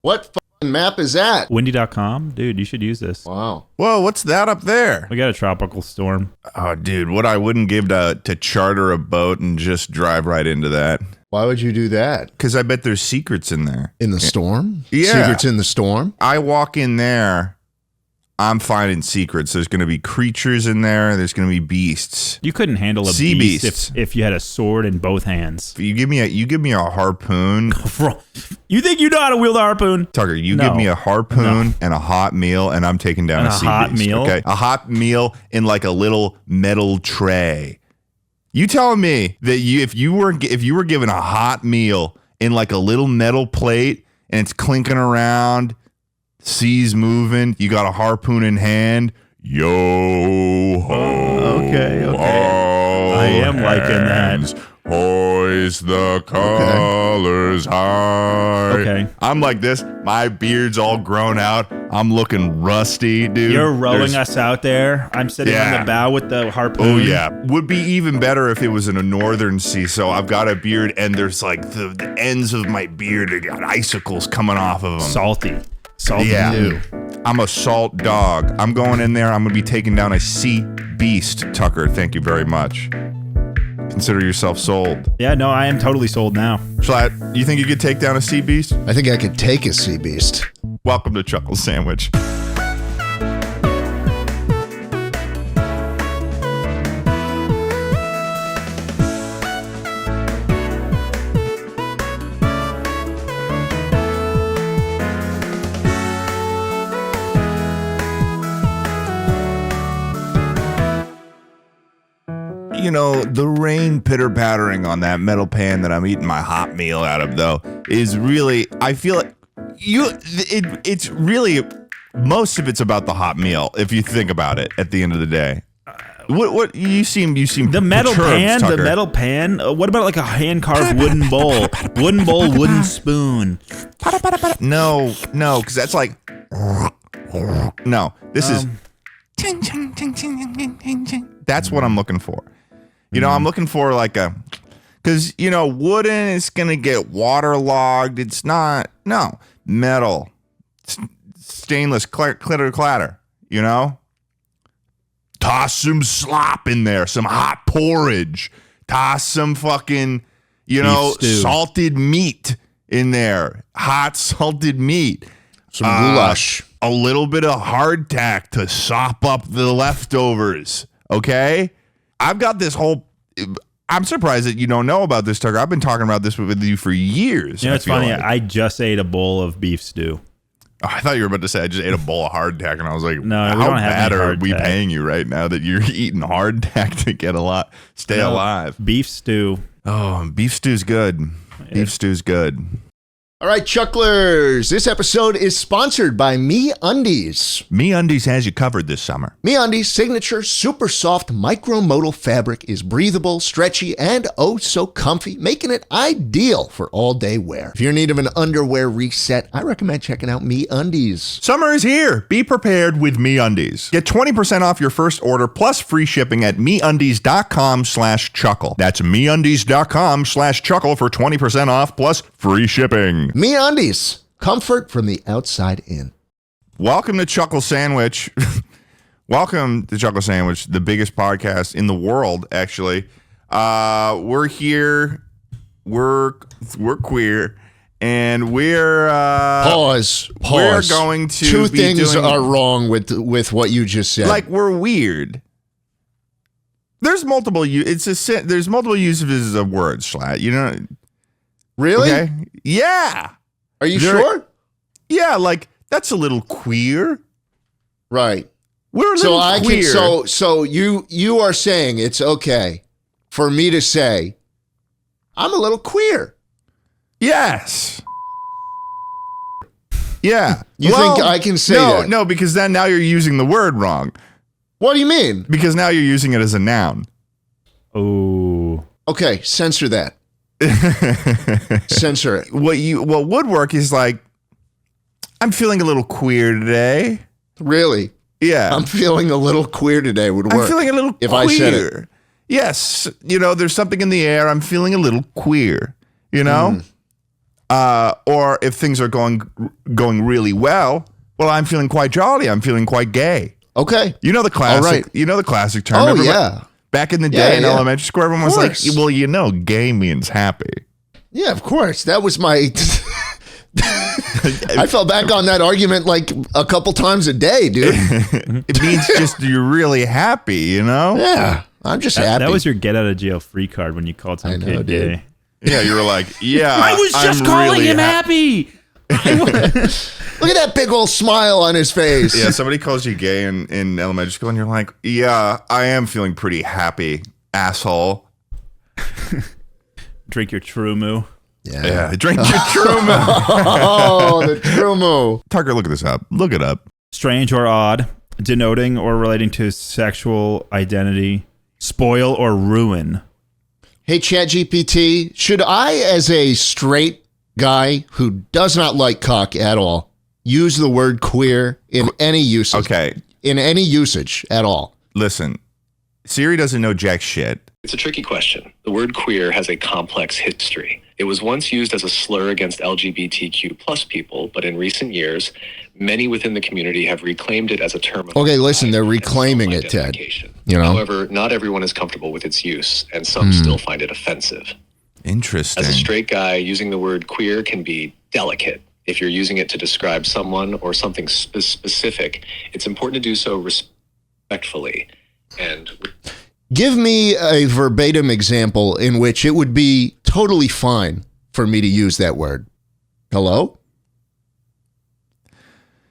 What fucking map is that? Windy.com? Dude, you should use this. Wow. Whoa, what's that up there? We got a tropical storm. Oh, dude, what I wouldn't give to charter a boat and just drive right into that. Why would you do that? Because I bet there's secrets in there. In the storm? Yeah. Secrets in the storm? I walk in there, I'm finding secrets. There's going to be creatures in there. There's going to be beasts. You couldn't handle a Sea beast beasts. if you had a sword in both hands. You give me a harpoon. You think you know how to wield a harpoon? Tucker, you No. give me a harpoon and a hot meal, and I'm taking down a sea hot beast. meal? Okay, a hot meal in like a little metal tray. You telling me that if you were given a hot meal in like a little metal plate and it's clinking around, seas moving, you got a harpoon in hand, yo ho. Okay. I am liking that. Hoist the colors high. Okay. I'm like this. My beard's all grown out. I'm looking rusty, dude. You're rowing us out there. I'm sitting on Yeah. the bow with the harpoon. Oh, yeah. Would be even better if it was in a northern sea. So I've got a beard, and there's like the ends of my beard, they got icicles coming off of them. Salty Yeah. too. I'm a salt dog. I'm going in there. I'm going to be taking down a sea beast, Tucker. Thank you very much. Consider yourself sold. Yeah, no, I am totally sold now. Schlatt, you think you could take down a sea beast? I think I could take a sea beast. Welcome to Chuckle Sandwich. You know, the rain pitter-pattering on that metal pan that I'm eating my hot meal out of, though, is really, I feel like it's really, most of it's about the hot meal, if you think about it, at the end of the day. What you seem The metal perturbed, pan, Tucker. the metal pan. What about like a hand-carved wooden bowl? Wooden bowl, wooden spoon. No, because that's like, no, this is, that's what I'm looking for. You know, I'm looking for like because, you know, wooden is going to get waterlogged. It's not, no, metal, stainless, clitter, clatter, you know? Toss some slop in there, some hot porridge. Toss some fucking, you know, salted meat in there. Hot salted meat. Some goulash. A little bit of hardtack to sop up the leftovers, okay? I've got this whole... I'm surprised that you don't know about this, Tucker. I've been talking about this with you for years. You know, it's funny. Like. I just ate a bowl of beef stew. Oh, I thought you were about to say I just ate a bowl of hardtack, and I was like, No, we how don't have bad any are we hardtack. paying you right now that you're eating hardtack to get stay alive? Beef stew. Oh, beef stew's good. Beef stew's good. All right, Chucklers. This episode is sponsored by MeUndies. MeUndies has you covered this summer. MeUndies' signature super soft micromodal fabric is breathable, stretchy, and oh so comfy, making it ideal for all-day wear. If you're in need of an underwear reset, I recommend checking out MeUndies. Summer is here. Be prepared with MeUndies. Get 20% off your first order plus free shipping at MeUndies.com/chuckle. That's MeUndies.com/chuckle for 20% off plus free shipping. MeUndies, comfort from the outside in. Welcome to Chuckle Sandwich. Welcome to Chuckle Sandwich, the biggest podcast in the world, actually. We're here. We're queer. And we're Pause. We're going to Two be things doing, are wrong with what you just said. like we're weird. There's multiple there's multiple uses of words, Schlatt. You know? Really? Okay. Yeah. Are you sure? Yeah, like that's a little queer. Right. We're a little queer. So you are saying it's okay for me to say I'm a little queer. Yes. Yeah. You think I can say that? No, because then now you're using the word wrong. What do you mean? Because now you're using it as a noun. Oh. Okay, censor that. Censor it. What would work is like, I'm feeling a little queer today. Really? Yeah. I'm feeling a little queer today would work. I'm feeling a little if queer. I said it. Yes. You know, there's something in the air. I'm feeling a little queer. You know? Or if things are going really well, I'm feeling quite jolly. I'm feeling quite gay. Okay. You know the classic. All right. You know the classic term. Oh, yeah. Back in the day in elementary school, everyone was like, course. well, gay means happy. Yeah, of course. That was my... I fell back on that argument like a couple times a day, dude. It means just you're really happy, you know? Yeah, I'm just happy. That was your get out of jail free card when you called some kid dude. gay. Yeah, you were like, yeah. I was just calling him happy. Look at that big old smile on his face. Yeah, somebody calls you gay in elementary school, and you're like, yeah, I am feeling pretty happy, asshole. Drink your Trumu. Yeah, drink your Truman. Oh, the Trumu. Tucker, look this up. Look it up. Strange or odd, denoting or relating to sexual identity, spoil or ruin. Hey, ChatGPT, should I, as a straight guy who does not like cock at all, use the word queer in any usage? Okay. In any usage at all? Listen, Siri doesn't know jack shit. It's a tricky question. The word queer has a complex history. It was once used as a slur against LGBTQ plus people, but in recent years, many within the community have reclaimed it as a term of Okay, listen, they're pride and reclaiming it, Ted. self-identification. You know? However, not everyone is comfortable with its use, and some still find it offensive. Interesting. As a straight guy, using the word queer can be delicate. If you're using it to describe someone or something specific, it's important to do so respectfully. And Give me a verbatim example in which it would be totally fine for me to use that word. Hello?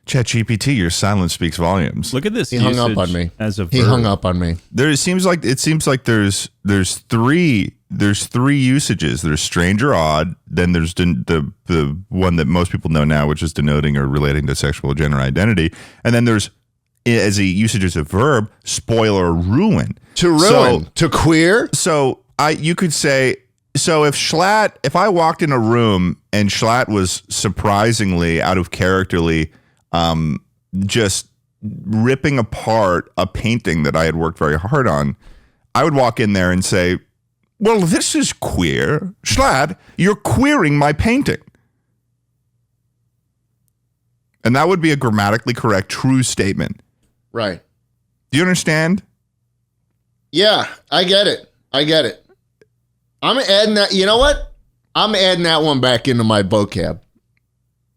ChatGPT, your silence speaks volumes. Look at this. He hung up on me. As a verb. He hung up on me. It seems like there's three usages. There's strange or odd. Then there's the one that most people know now, which is denoting or relating to sexual gender identity. And then there's, as a usage as a verb, spoil or ruin. To ruin. To queer. So you could say, so if I walked in a room and Schlatt was surprisingly out of characterly, just ripping apart a painting that I had worked very hard on, I would walk in there and say, well, this is queer. Schlatt, you're queering my painting. And that would be a grammatically correct, true statement. Right. Do you understand? Yeah, I get it. I'm adding that. You know what? I'm adding that one back into my vocab.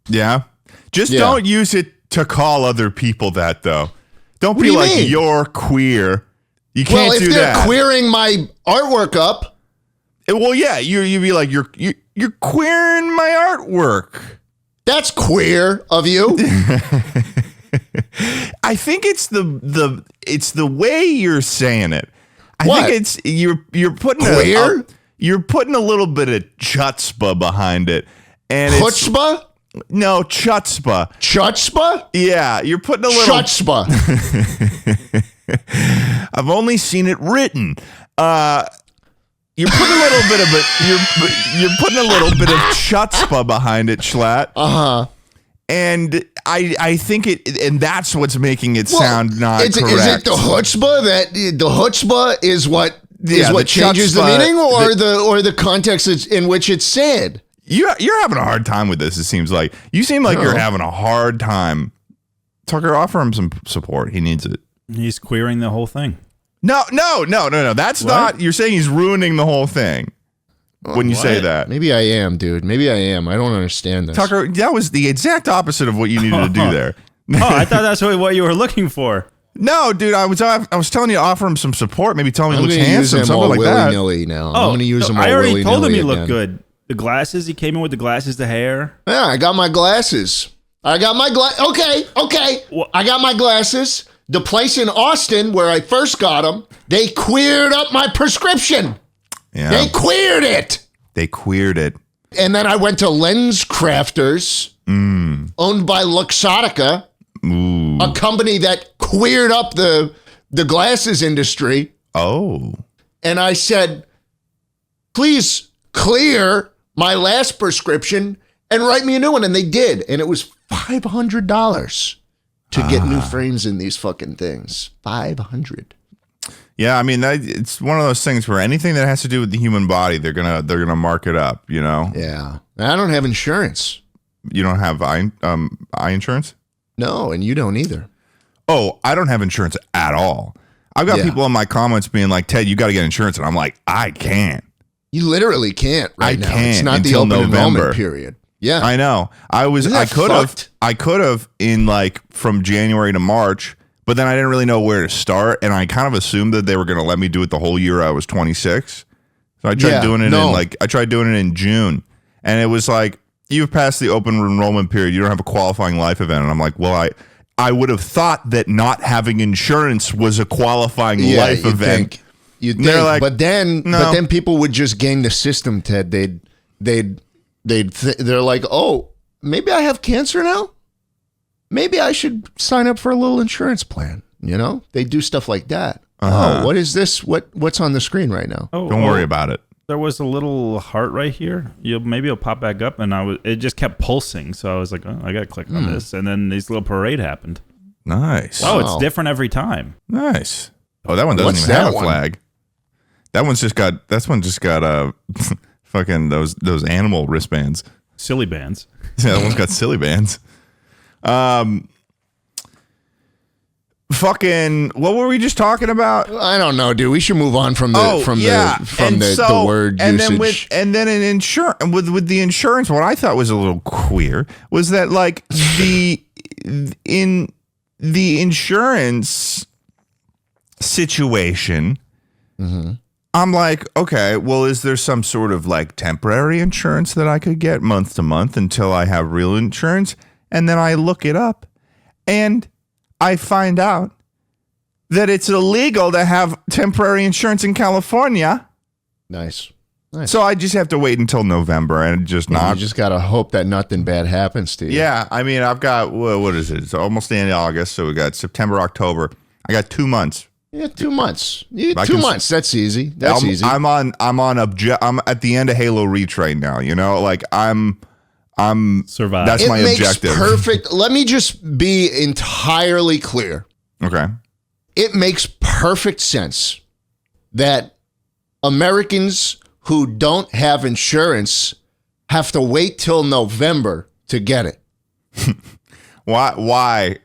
Yeah. Just don't use it to call other people that, though. Don't What be do you like, mean? you're queer. You can't Well, if do they're that. queering my artwork up, Well, yeah, you'd be like, you're queering my artwork. that's queer of you. I think it's the way you're saying it. I What? think it's you're putting Queer? you're putting a little bit of chutzpah behind it, and it's Chutzpah? no chutzpah. Chutzpah? Yeah, you're putting a little. Chutzpah. I've only seen it written. You're putting a little bit of it. You're putting a little bit of chutzpah behind it, Schlatt. And I think and that's what's making it sound not correct. Is it the chutzpah that the chutzpah is what Yeah, the changes the chutzpah, meaning, or the context in which it's said? You're having a hard time with this. It seems like you seem like you're having a hard time. Tucker, offer him some support. He needs it. He's queering the whole thing. No. That's not. You're saying he's ruining the whole thing when you say that. Maybe I am, dude. Maybe I am. I don't understand this. Tucker, that was the exact opposite of what you needed to do there. Oh, I thought that's what you were looking for. No, dude, I was telling you to offer him some support. Maybe tell him he I'm looks going to use handsome, him something all like that. willy-nilly now. I'm Oh, going to use him all I already willy-nilly told him he again. looked good. The glasses, he came in with the glasses, the hair. Yeah, I got my glasses. Okay. What? I got my glasses. The place in Austin where I first got them, they queered up my prescription. Yeah, They queered it. they queered it. And then I went to Lens Crafters, owned by Luxottica, a company that queered up the glasses industry. Oh, And I said, please clear my last prescription and write me a new one. And they did. And it was $500 to get new frames in these fucking things. $500. yeah. I mean, it's one of those things where anything that has to do with the human body, they're gonna mark it up. You know. Yeah. I don't have insurance. You don't have eye insurance? No, and you don't either. Oh, I don't have insurance at all. I've got people in my comments being like, Ted, you got to get insurance. And I'm like, I can't. You literally can't right now. Can't it's not the until open November. enrollment period. Yeah. I know. I could have in like from January to March, but then I didn't really know where to start. And I kind of assumed that they were going to let me do it the whole year I was 26. So I tried doing it in June. And it was like, you've passed the open enrollment period. You don't have a qualifying life event. And I'm like, well, I would have thought that not having insurance was a qualifying life event. You'd think, like, but then people would just game the system, Ted. They're like, oh, maybe I have cancer now. Maybe I should sign up for a little insurance plan. You know, they do stuff like that. Oh, what is this? What's on the screen right now? Oh, don't worry about it. There was a little heart right here. Maybe it'll pop back up, and it just kept pulsing. So I was like, oh, I got to click on this, and then this little parade happened. Nice. Oh, it's different every time. Nice. Oh, that one doesn't even have a flag. That one just got fucking those animal wristbands. Silly bands. Yeah, that one's got silly bands. Fucking, what were we just talking about? I don't know, dude. We should move on from the word usage. And then in insurance, with the insurance, what I thought was a little queer was that like in the insurance situation, I'm like, okay, well, is there some sort of like temporary insurance that I could get month to month until I have real insurance? And then I look it up and I find out that it's illegal to have temporary insurance in California. Nice. So I just have to wait until November and You just got to hope that nothing bad happens to you. Yeah. I mean, I've got, what is it? It's almost the end of August. So we got September, October. I got 2 months. Yeah, 2 months. 2 months. That's easy. Easy. I'm at the end of Halo Reach right now. You know, like I'm survive. That's my objective. It makes perfect. Let me just be entirely clear. Okay. It makes perfect sense that Americans who don't have insurance have to wait till November to get it. Why? What?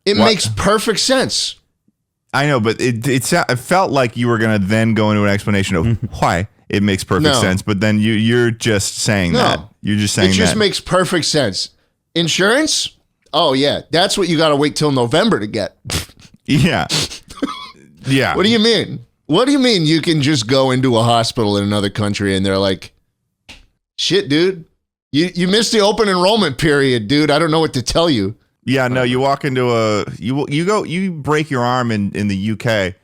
It makes perfect sense. I know, but it felt like you were going to then go into an explanation of why it makes perfect sense, but then you're just saying that. You're just saying that. It just makes perfect sense. Insurance? Oh, yeah. That's what you got to wait till November to get. Yeah. Yeah. What do you mean? What do you mean you can just go into a hospital in another country and they're like, shit, dude, you missed the open enrollment period, dude. I don't know what to tell you. Yeah, no, you walk into you break your arm in the UK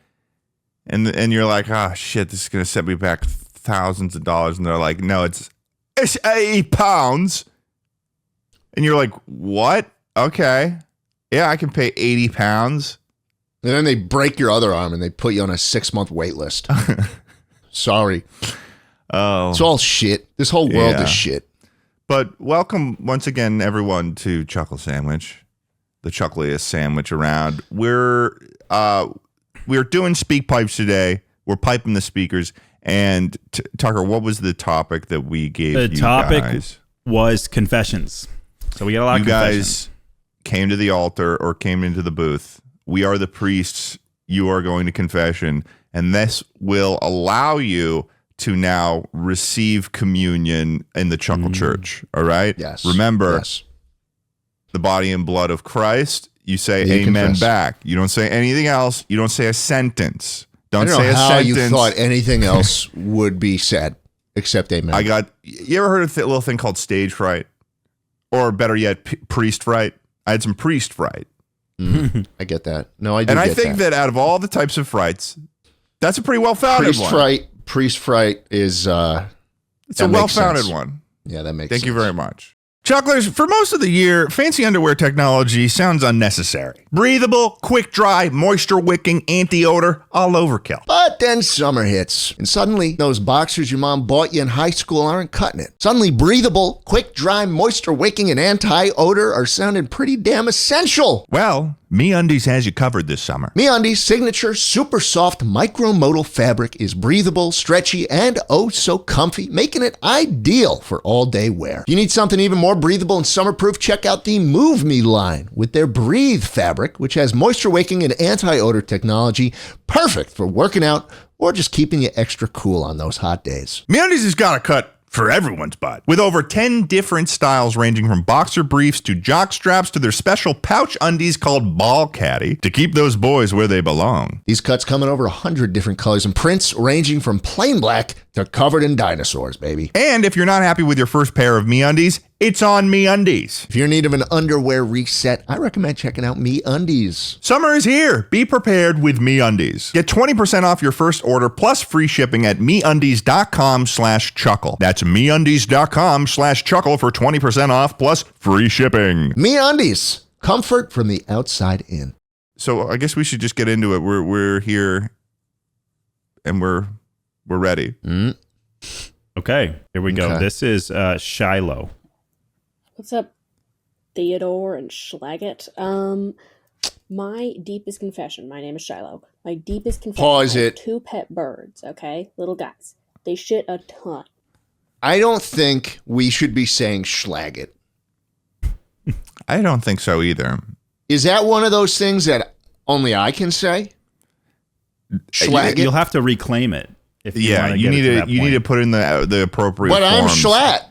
and you're like, oh shit, this is gonna set me back thousands of dollars. And they're like, no, it's £80. And you're like, what? Okay. Yeah, I can pay £80. And then they break your other arm and they put you on a 6-month wait list. Sorry. Oh. It's all shit. This whole world is shit. But welcome once again, everyone, to Chuckle Sandwich, the chuckliest sandwich around. We're doing speak pipes today. We're piping the speakers. And Tucker, what was the topic that we gave you guys? The topic was confessions. So we got a lot of confessions. You guys came to the altar or came into the booth. We are the priests. You are going to confession. And this will allow you to now receive communion in the Chuckle Church. All right? Yes. Remember, the body and blood of Christ. You say amen back. You don't say anything else. You don't say a sentence. Don't say a sentence. How you thought anything else would be said except amen. You ever heard of a little thing called stage fright? Or better yet, priest fright? I had some priest fright. I get that. No, I do. And I think that out of all the types of frights, that's a pretty well-founded one. Priest fright is it's a well-founded one. Yeah, that makes sense. Thank you very much. Chucklers, for most of the year, fancy underwear technology sounds unnecessary. Breathable, quick dry, moisture wicking, anti-odor, all overkill. But then summer hits, and suddenly those boxers your mom bought you in high school aren't cutting it. Suddenly breathable, quick dry, moisture wicking, and anti-odor are sounding pretty damn essential. Well, MeUndies has you covered this summer. MeUndies' signature super soft micromodal fabric is breathable, stretchy, and oh so comfy, making it ideal for all-day wear. If you need something even more breathable and summer-proof, check out the Move Me line with their Breathe fabric, which has moisture-wicking and anti-odor technology, perfect for working out or just keeping you extra cool on those hot days. MeUndies has got a cut for everyone's butt. With over 10 different styles ranging from boxer briefs to jock straps to their special pouch undies called Ball Caddy to keep those boys where they belong. These cuts come in over 100 different colors and prints ranging from plain black to covered in dinosaurs, baby. And if you're not happy with your first pair of MeUndies, it's on MeUndies. If you're in need of an underwear reset, I recommend checking out MeUndies. Summer is here. Be prepared with MeUndies. Get 20% off your first order plus free shipping at MeUndies.com/chuckle. That's MeUndies.com/chuckle for 20% off plus free shipping. MeUndies, comfort from the outside in. So I guess we should just get into it. We're here and we're ready. Okay, here we go. Okay. This is Shiloh. What's up, Theodore and Schlatt? My deepest confession. My name is Shiloh. My deepest confession. Pause I have it. 2 pet birds, okay? Little guys. They shit a ton. I don't think we should be saying schlag it. I don't think so either. Is that one of those things that only I can say? Schlag it? You'll have to reclaim it. If you Yeah, wanna you get need it to that you need point. to put in the appropriate But I'm forms. Schlatt.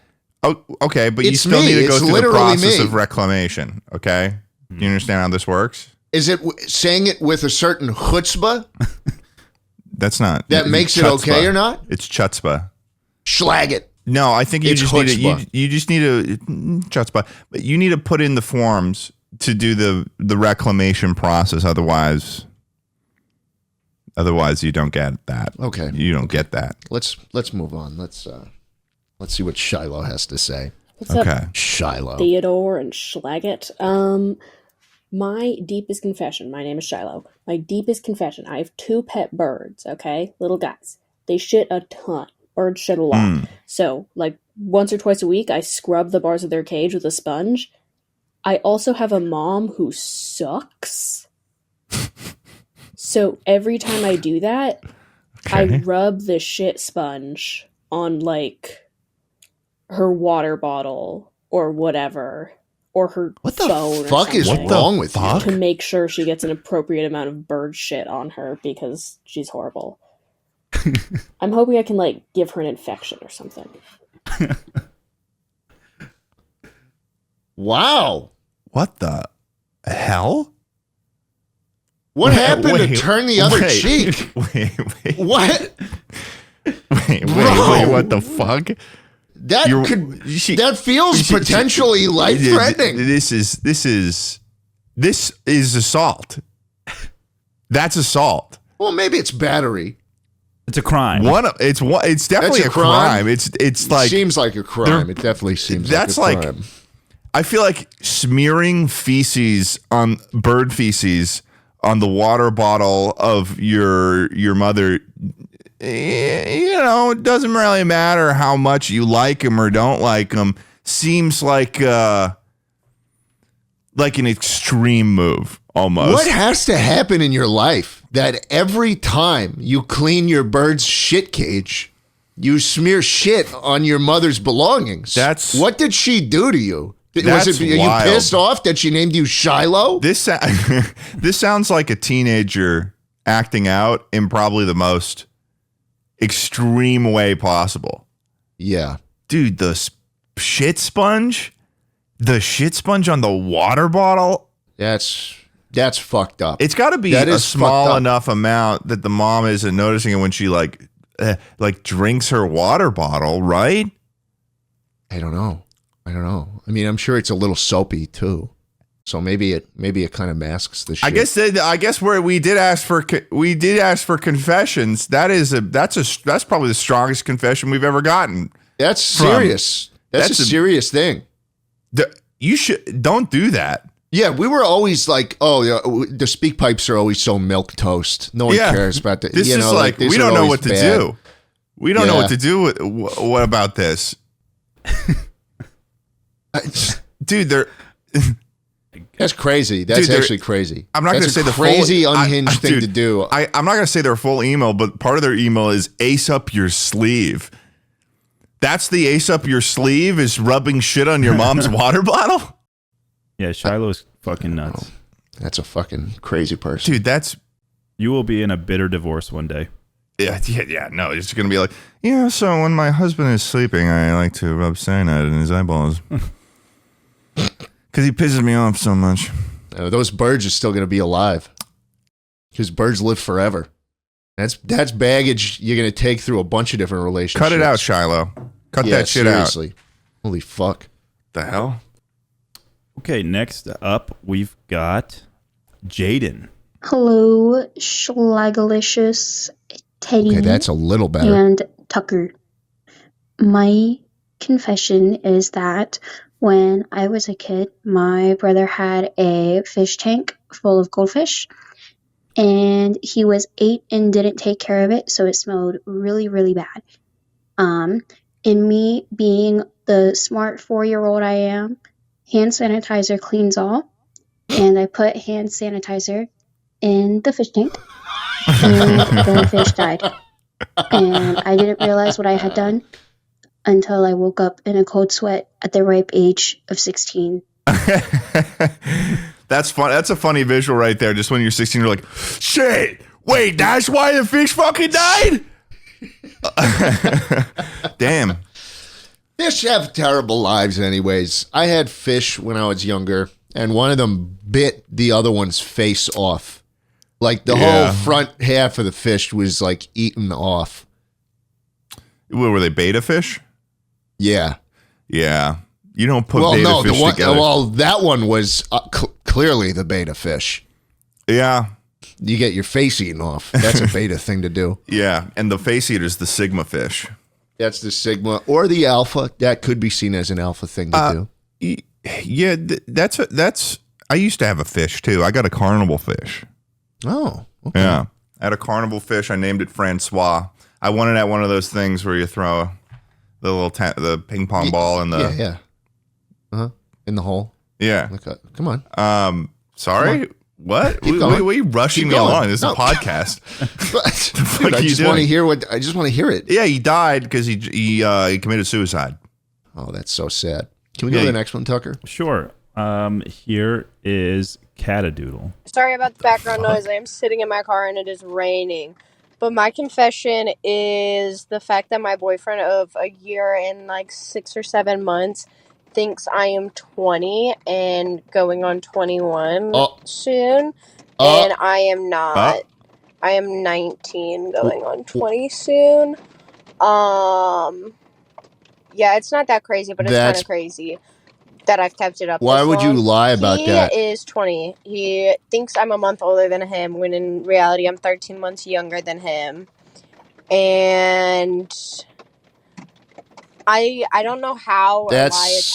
Oh, okay, but you It's still me. need to go It's through the literally process me. of reclamation. Okay, do you understand how this works? Is it saying it with a certain chutzpah That's not that makes it chutzpah. okay or not? It's chutzpah. Schlag it. No, I think you It's just need to, chutzpah. you just need to chutzpah. But you need to put in the forms to do the reclamation process. Otherwise you don't get that. Okay. You don't get that. Let's move on. Let's see what Shiloh has to say. What's up, Okay. Shiloh. Theodore and Schlatt? My deepest confession. My name is Shiloh. My deepest confession. I have 2 pet birds, okay? Little guys. They shit a ton. Birds shit a lot. So, like, once or twice a week, I scrub the bars of their cage with a sponge. I also have a mom who sucks. So every time I do that, I Okay. rub the shit sponge on, like, her water bottle or whatever, or her What the phone fuck or is something, wrong with you? fuck? to make sure she gets an appropriate amount of bird shit on her because she's horrible. I'm hoping I can, like, give her an infection or something. Wow. What the hell? What happened Wait, to turn the other wait, cheek? Wait. What? Wait, Bro. what the fuck? That that feels potentially life-threatening. This is assault. That's assault. Well, maybe it's battery. It's a crime. It's definitely That's a a crime? crime. It's like Seems like a crime. It definitely seems that's like a like- crime. I feel like smearing feces on bird feces on the water bottle of your mother. You know, it doesn't really matter how much you like him or don't like him. Seems like an extreme move almost. What has to happen in your life that every time you clean your bird's shit cage, you smear shit on your mother's belongings? What did she do to you? That's Are you wild. pissed off that she named you Shiloh? This sounds like a teenager acting out in probably the most extreme way possible. Yeah. Dude, the shit sponge on the water bottle. That's fucked up. It's got to be That a is small fucked up. enough amount that the mom isn't noticing it when she like drinks her water bottle, right? I don't know. I mean, I'm sure it's a little soapy too. So maybe it kind of masks the shit. I guess where we did ask for confessions. That's probably the strongest confession we've ever gotten. That's serious. That's a serious thing. You don't do that. Yeah, we were always like, oh, yeah, the speak pipes are always so milk toast. No one cares about that. This you is know, like these we are don't know always what to bad. do. We don't know what to do. What about this, dude? That's crazy. That's Dude, actually crazy. I'm not going to say the crazy full, unhinged thing dude, to do. I'm not going to say their full email, but part of their email is ace up your sleeve. That's the ace up your sleeve is rubbing shit on your mom's water bottle? Yeah, Shiloh's fucking nuts. That's a fucking crazy person. Dude, that's... You will be in a bitter divorce one day. Yeah, no, it's going to be like, yeah, so when my husband is sleeping, I like to rub cyanide in his eyeballs. Because he pisses me off so much. Those birds are still going to be alive. Because birds live forever. That's baggage you're going to take through a bunch of different relationships. Cut it out, Shiloh. Cut that shit seriously. Holy fuck. The hell? Okay, next up, we've got Jaiden. Hello, Schlagalicious, Teddy, Okay, that's a little better. and Tucker. My confession is that when I was a kid, my brother had a fish tank full of goldfish, and he was 8 and didn't take care of it, so it smelled really, really bad. In me being the smart 4-year-old I am, hand sanitizer cleans all, and I put hand sanitizer in the fish tank, and the fish died. And I didn't realize what I had done until I woke up in a cold sweat at the ripe age of 16. That's fun. That's a funny visual right there. Just when you're 16, you're like, shit, wait, that's why the fish fucking died? Damn. Fish have terrible lives anyways. I had fish when I was younger, and one of them bit the other one's face off. Like the whole front half of the fish was like eaten off. What, were they beta fish? Yeah. Yeah. You don't put beta fish together. Well, that one was clearly the beta fish. Yeah. You get your face eaten off. That's a beta thing to do. Yeah. And the face eater is the sigma fish. That's the sigma or the alpha. That could be seen as an alpha thing to do. Yeah. That's. I used to have a fish too. I got a carnival fish. Oh. Okay. Yeah. I had a carnival fish. I named it Francois. I wanted at one of those things where you throw the little the ping pong ball in the in the hole. Yeah. Okay. Come on. Sorry. Come on. What? Keep Why going. are you rushing Keep me going. along? This is No. a podcast. Dude, I you just doing? want to hear what. I just want to hear it. Yeah, he died because he committed suicide. Oh, that's so sad. Can we go to the next one, Tucker? Sure. Here is Catadoodle. Sorry about the background noise. I am sitting in my car and it is raining. But my confession is the fact that my boyfriend of a year and like 6 or 7 months thinks I am 20 and going on 21 soon. And I am not. I am 19 going on 20 soon. Yeah, it's not that crazy, but it's kind of crazy that I've kept it up. Why this would you long. lie about that? He is 20. He thinks I'm a month older than him, when in reality I'm 13 months younger than him. And I don't know how or why it's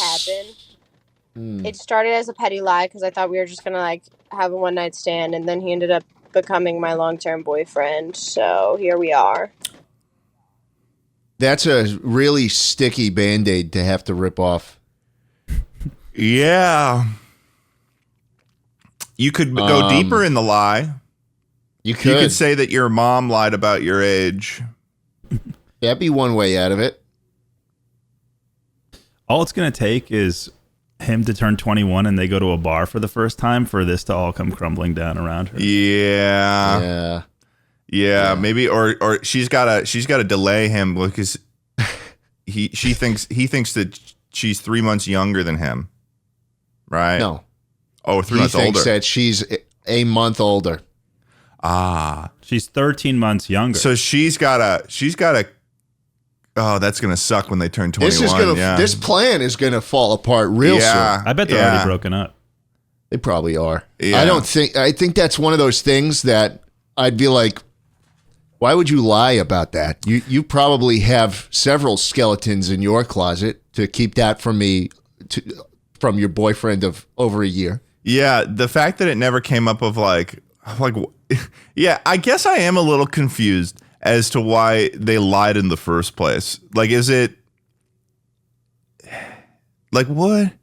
happened. It started as a petty lie because I thought we were just gonna like have a one night stand, and then he ended up becoming my long-term boyfriend. So here we are. That's a really sticky Band-Aid to have to rip off. Yeah. You could go deeper in the lie. You You could. could say that your mom lied about your age. That'd be one way out of it. All it's going to take is him to turn 21 and they go to a bar for the first time for this to all come crumbling down around her. Yeah. Yeah, maybe or she's got to delay him because he thinks that she's 3 months younger than him. Right? No. Oh, 3 He months older. thinks that she's a month older. Ah. She's 13 months younger. So she's got to oh, that's going to suck when they turn 21. This plan is gonna fall apart real soon. I bet they're already broken up. They probably are. Yeah. I think that's one of those things that I'd be like, why would you lie about that? You probably have several skeletons in your closet to keep that from me, from your boyfriend of over a year. Yeah, the fact that it never came up of like, yeah, I guess I am a little confused as to why they lied in the first place. Like, is it like what?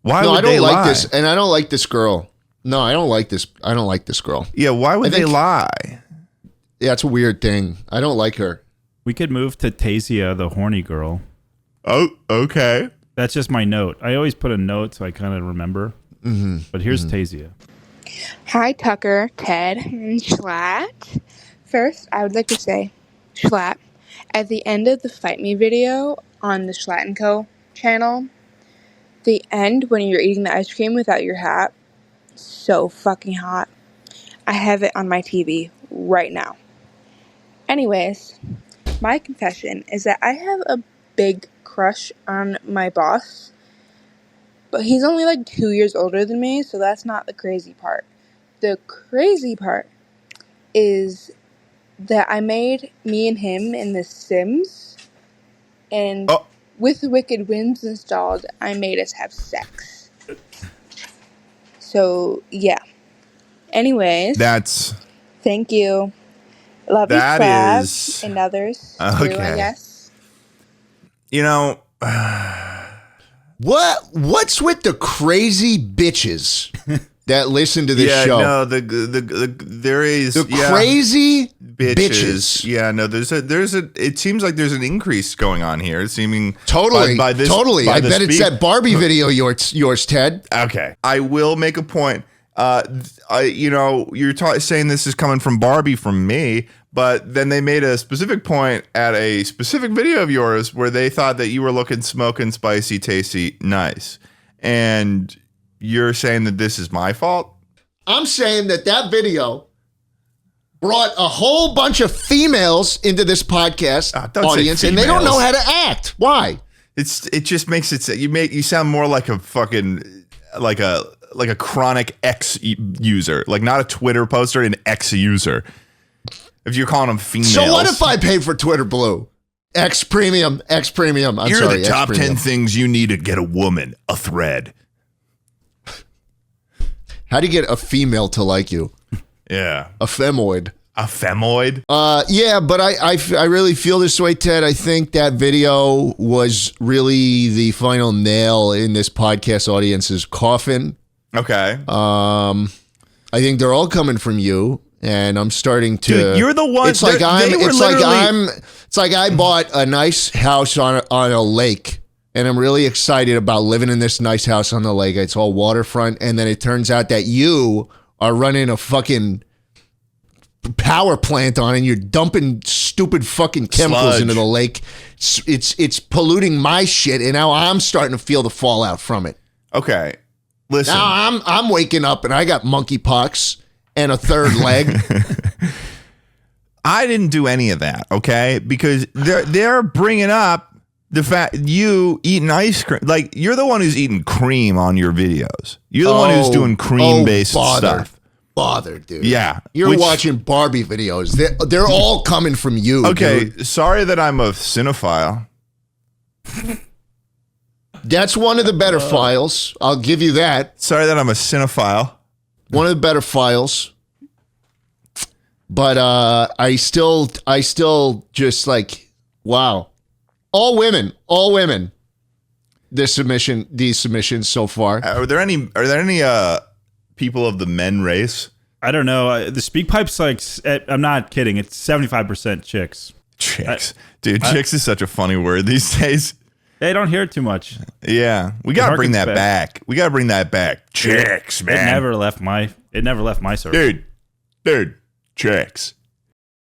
Why No, would I don't they like lie? this, and I don't like this girl. No, I don't like this. I don't like this girl. Yeah, why would they lie? Yeah, it's a weird thing. I don't like her. We could move to Taysia, the horny girl. Oh, okay. That's just my note. I always put a note so I kind of remember. Mm-hmm. But here's Taysia. Hi, Tucker, Ted, and Schlatt. First, I would like to say, Schlatt, at the end of the Fight Me video on the Schlatt & Co. channel, the end when you're eating the ice cream without your hat, so fucking hot. I have it on my TV right now. Anyways, my confession is that I have a big crush on my boss, but he's only like 2 years older than me, so that's not the crazy part. The crazy part is that I made me and him in The Sims, and with Wicked Winds installed, I made us have sex. So, yeah. Anyways. Thank you. Love you, Trav, and others too, I guess. You know... What's with the crazy bitches that listen to this show? No, there is the crazy bitches. Yeah, no, there's a. It seems like there's an increase going on here. It's seeming totally. I bet it's that Barbie video yours, Ted. Okay, I will make a point. You're saying this is coming from Barbie from me, but then they made a specific point at a specific video of yours where they thought that you were looking smoking, spicy, tasty, nice. And you're saying that this is my fault? I'm saying that video brought a whole bunch of females into this podcast audience, and they don't know how to act. Why? It just makes it, you sound more like a fucking, like a chronic X user, like not a Twitter poster, an X user. If you're calling them females. So what if I pay for Twitter Blue? X Premium. You're the top 10 things you need to get a woman. A thread. How do you get a female to like you? Yeah. A femoid. A femoid? Yeah, but I really feel this way, Ted. I think that video was really the final nail in this podcast audience's coffin. Okay. I think they're all coming from you. And I'm starting to. Dude, you're the one. It's like I bought a nice house on a lake, and I'm really excited about living in this nice house on the lake. It's all waterfront, and then it turns out that you are running a fucking power plant on, and you're dumping stupid fucking chemicals into the lake. It's polluting my shit, and now I'm starting to feel the fallout from it. Okay, listen. Now I'm waking up, and I got monkeypox. And a third leg. I didn't do any of that, okay? Because they're bringing up the fact you eating ice cream. Like, you're the one who's eating cream on your videos. You're the one who's doing cream-based stuff. Bother, dude. Yeah. You're watching Barbie videos. They're all coming from you. Okay, dude. Sorry that I'm a cinephile. That's one of the better files. I'll give you that. Sorry that I'm a cinephile. One of the better files, but I still just like, wow, all women. These submissions so far. Are there any people of the men race? I don't know. The speak pipe's like, I'm not kidding. It's 75% chicks. Chicks, dude. Chicks is such a funny word these days. They don't hear it too much. Yeah, we gotta bring that back. We gotta bring that back. Chicks, man. It never left my circle. Dude, chicks.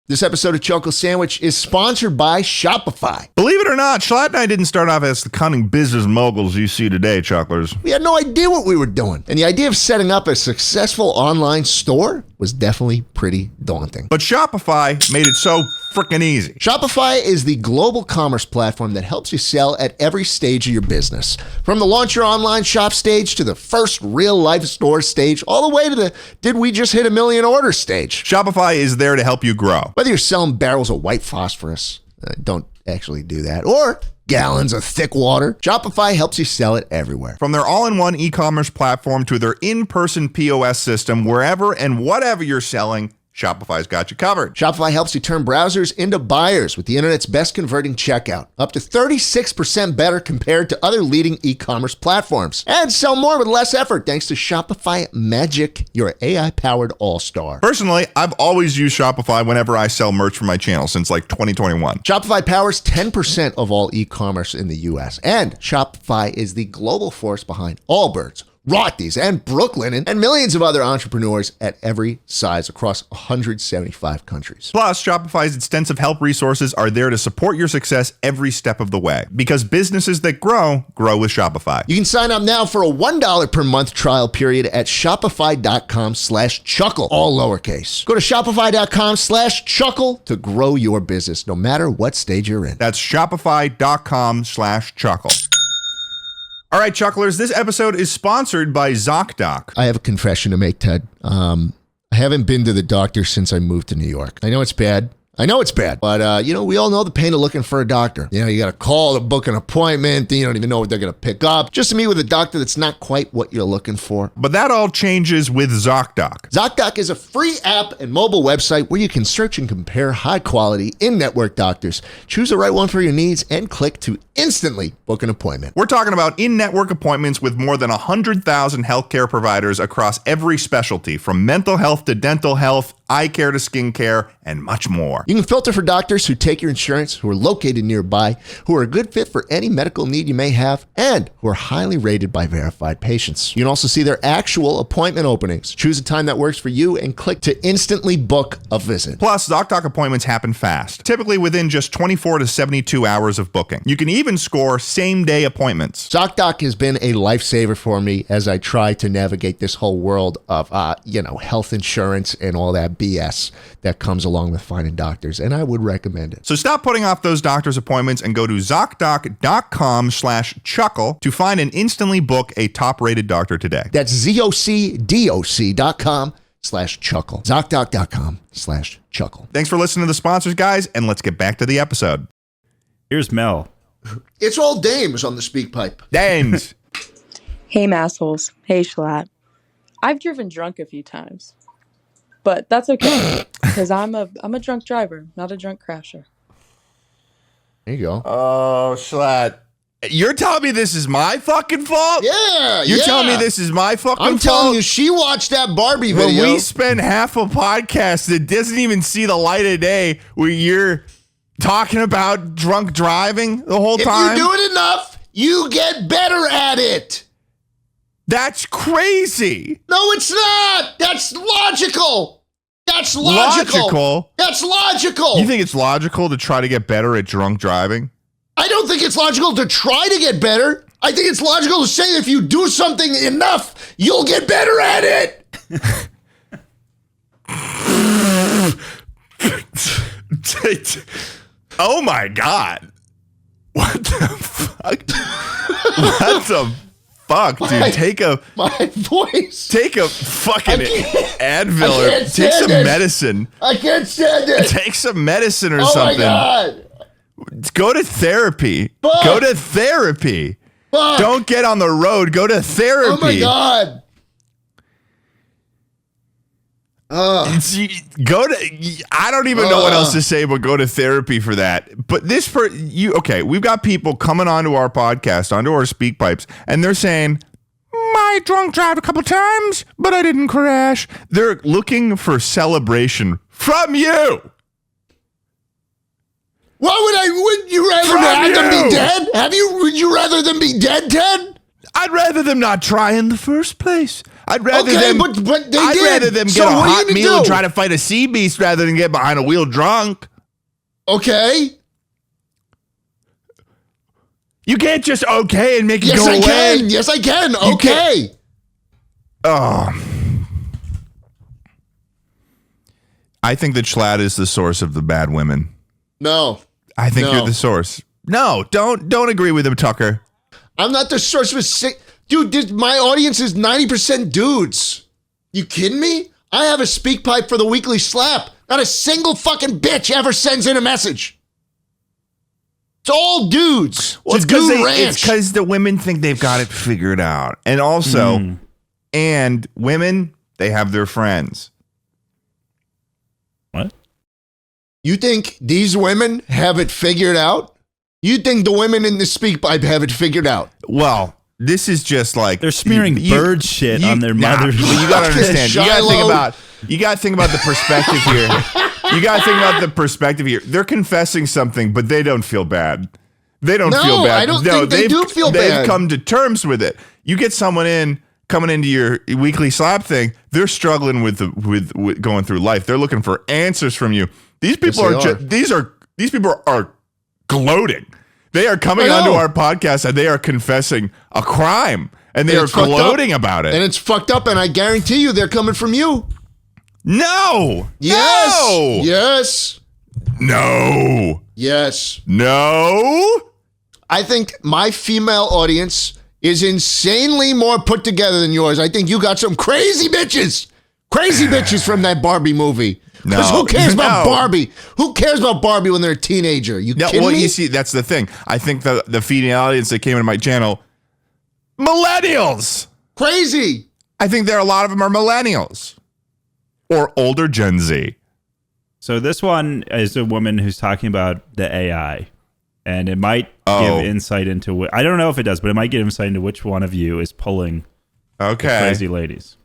This episode of Chuckle Sandwich is sponsored by Shopify. Believe it or not, Schlatt and I didn't start off as the cunning business moguls you see today, Chucklers. We had no idea what we were doing. And the idea of setting up a successful online store was definitely pretty daunting. But Shopify made it so freaking easy. Shopify is the global commerce platform that helps you sell at every stage of your business. From the launch your online shop stage to the first real life store stage, all the way to the did we just hit 1 million orders stage. Shopify is there to help you grow. Whether you're selling barrels of white phosphorus, don't actually do that, or gallons of thick water, Shopify helps you sell it everywhere. From their all-in-one e-commerce platform to their in-person POS system, wherever and whatever you're selling, Shopify's got you covered. Shopify helps you turn browsers into buyers with the internet's best converting checkout, up to 36% better compared to other leading e-commerce platforms. And sell more with less effort thanks to Shopify Magic, your AI-powered all-star. Personally, I've always used Shopify whenever I sell merch for my channel since like 2021. Shopify powers 10% of all e-commerce in the US, and Shopify is the global force behind Allbirds, Rothy's, and Brooklinen, and millions of other entrepreneurs at every size across 175 countries. Plus, Shopify's extensive help resources are there to support your success every step of the way. Because businesses that grow with Shopify. You can sign up now for a $1 per month trial period at shopify.com/chuckle, all lowercase. Go to shopify.com/chuckle to grow your business, no matter what stage you're in. That's shopify.com/chuckle. All right, Chucklers, this episode is sponsored by ZocDoc. I have a confession to make, Ted. I haven't been to the doctor since I moved to New York. I know it's bad. But, we all know the pain of looking for a doctor. You got to call to book an appointment. You don't even know what they're going to pick up. Just to meet with a doctor that's not quite what you're looking for. But that all changes with ZocDoc. ZocDoc is a free app and mobile website where you can search and compare high-quality, in-network doctors. Choose the right one for your needs and click to instantly book an appointment. We're talking about in-network appointments with more than 100,000 healthcare providers across every specialty, from mental health to dental health, eye care to skin care, and much more. You can filter for doctors who take your insurance, who are located nearby, who are a good fit for any medical need you may have, and who are highly rated by verified patients. You can also see their actual appointment openings. Choose a time that works for you and click to instantly book a visit. Plus, ZocDoc appointments happen fast, typically within just 24 to 72 hours of booking. You can even score same-day appointments. ZocDoc has been a lifesaver for me as I try to navigate this whole world of, health insurance and all that BS that comes along with finding doctors, and I would recommend it. So stop putting off those doctor's appointments and go to ZocDoc.com/chuckle to find and instantly book a top-rated doctor today. That's ZocDoc.com/chuckle. ZocDoc.com/chuckle. Thanks for listening to the sponsors, guys, and let's get back to the episode. Here's Mel. It's all dames on the speak pipe. Dames. Hey, massholes. Hey, Schlatt. I've driven drunk a few times, but that's okay because I'm a drunk driver, not a drunk crasher. There you go. Oh, Schlatt. You're telling me this is my fucking fault? Yeah, You're telling me this is my fucking fault? I'm telling you, she watched that Barbie video. When we spend half a podcast that doesn't even see the light of day where you're talking about drunk driving the whole time. If you do it enough, you get better at it. That's crazy. No, it's not. That's logical. That's logical. That's logical. You think it's logical to try to get better at drunk driving? I don't think it's logical to try to get better. I think it's logical to say if you do something enough, you'll get better at it. Oh my God. What the fuck? What the fuck, dude? Take a fucking Advil or take some medicine. I can't stand it. Take some medicine or something. Oh my God. Go to therapy. Fuck. Go to therapy. Fuck. Don't get on the road. Go to therapy. Oh my God. Go to. I don't even know what else to say, but go to therapy for that. But we've got people coming onto our podcast, onto our speak pipes, and they're saying, "I drunk drive a couple times, but I didn't crash." They're looking for celebration from you. Would you rather them be dead? Would you rather them be dead, Ted? I'd rather them not try in the first place. I'd rather them but they I'd did. rather them So get a what are you hot gonna meal do? and try to fight a sea beast rather than get behind a wheel drunk. Okay. You can't just and make it Yes, go I away. can. Yes, I can. Okay. Oh. I think that Schlatt is the source of the bad women. No. I think you're the source. No, don't agree with him, Tucker. I'm not the source of a sick... Dude, my audience is 90% dudes. You kidding me? I have a speak pipe for the weekly slap. Not a single fucking bitch ever sends in a message. It's all dudes. Well, it's a dude ranch. It's because the women think they've got it figured out. And also, and women, they have their friends. What? You think these women have it figured out? You think the women in the speak pipe have it figured out? Well, this is just like They're smearing bird shit on their mothers. But you gotta understand. You gotta think about the perspective here. You gotta think about the perspective here. They're confessing something, but they don't feel bad. They don't feel bad. I don't think they do feel bad. They've come to terms with it. You get someone coming into your weekly slap thing. They're struggling with going through life. They're looking for answers from you. These people these people are gloating. They are coming onto our podcast and they are confessing a crime and they are gloating about it. And it's fucked up. And I guarantee you, they're coming from you. No. Yes. No. Yes. No. Yes. No. I think my female audience is insanely more put together than yours. I think you got some crazy bitches from that Barbie movie. Because who cares about Barbie? Who cares about Barbie when they're a teenager? You kidding me? You see, that's the thing. I think the female audience that came into my channel, millennials. Crazy. I think a lot of them are millennials or older Gen Z. So this one is a woman who's talking about the AI. And it might give insight into I don't know if it does, but it might give insight into which one of you is pulling the crazy ladies.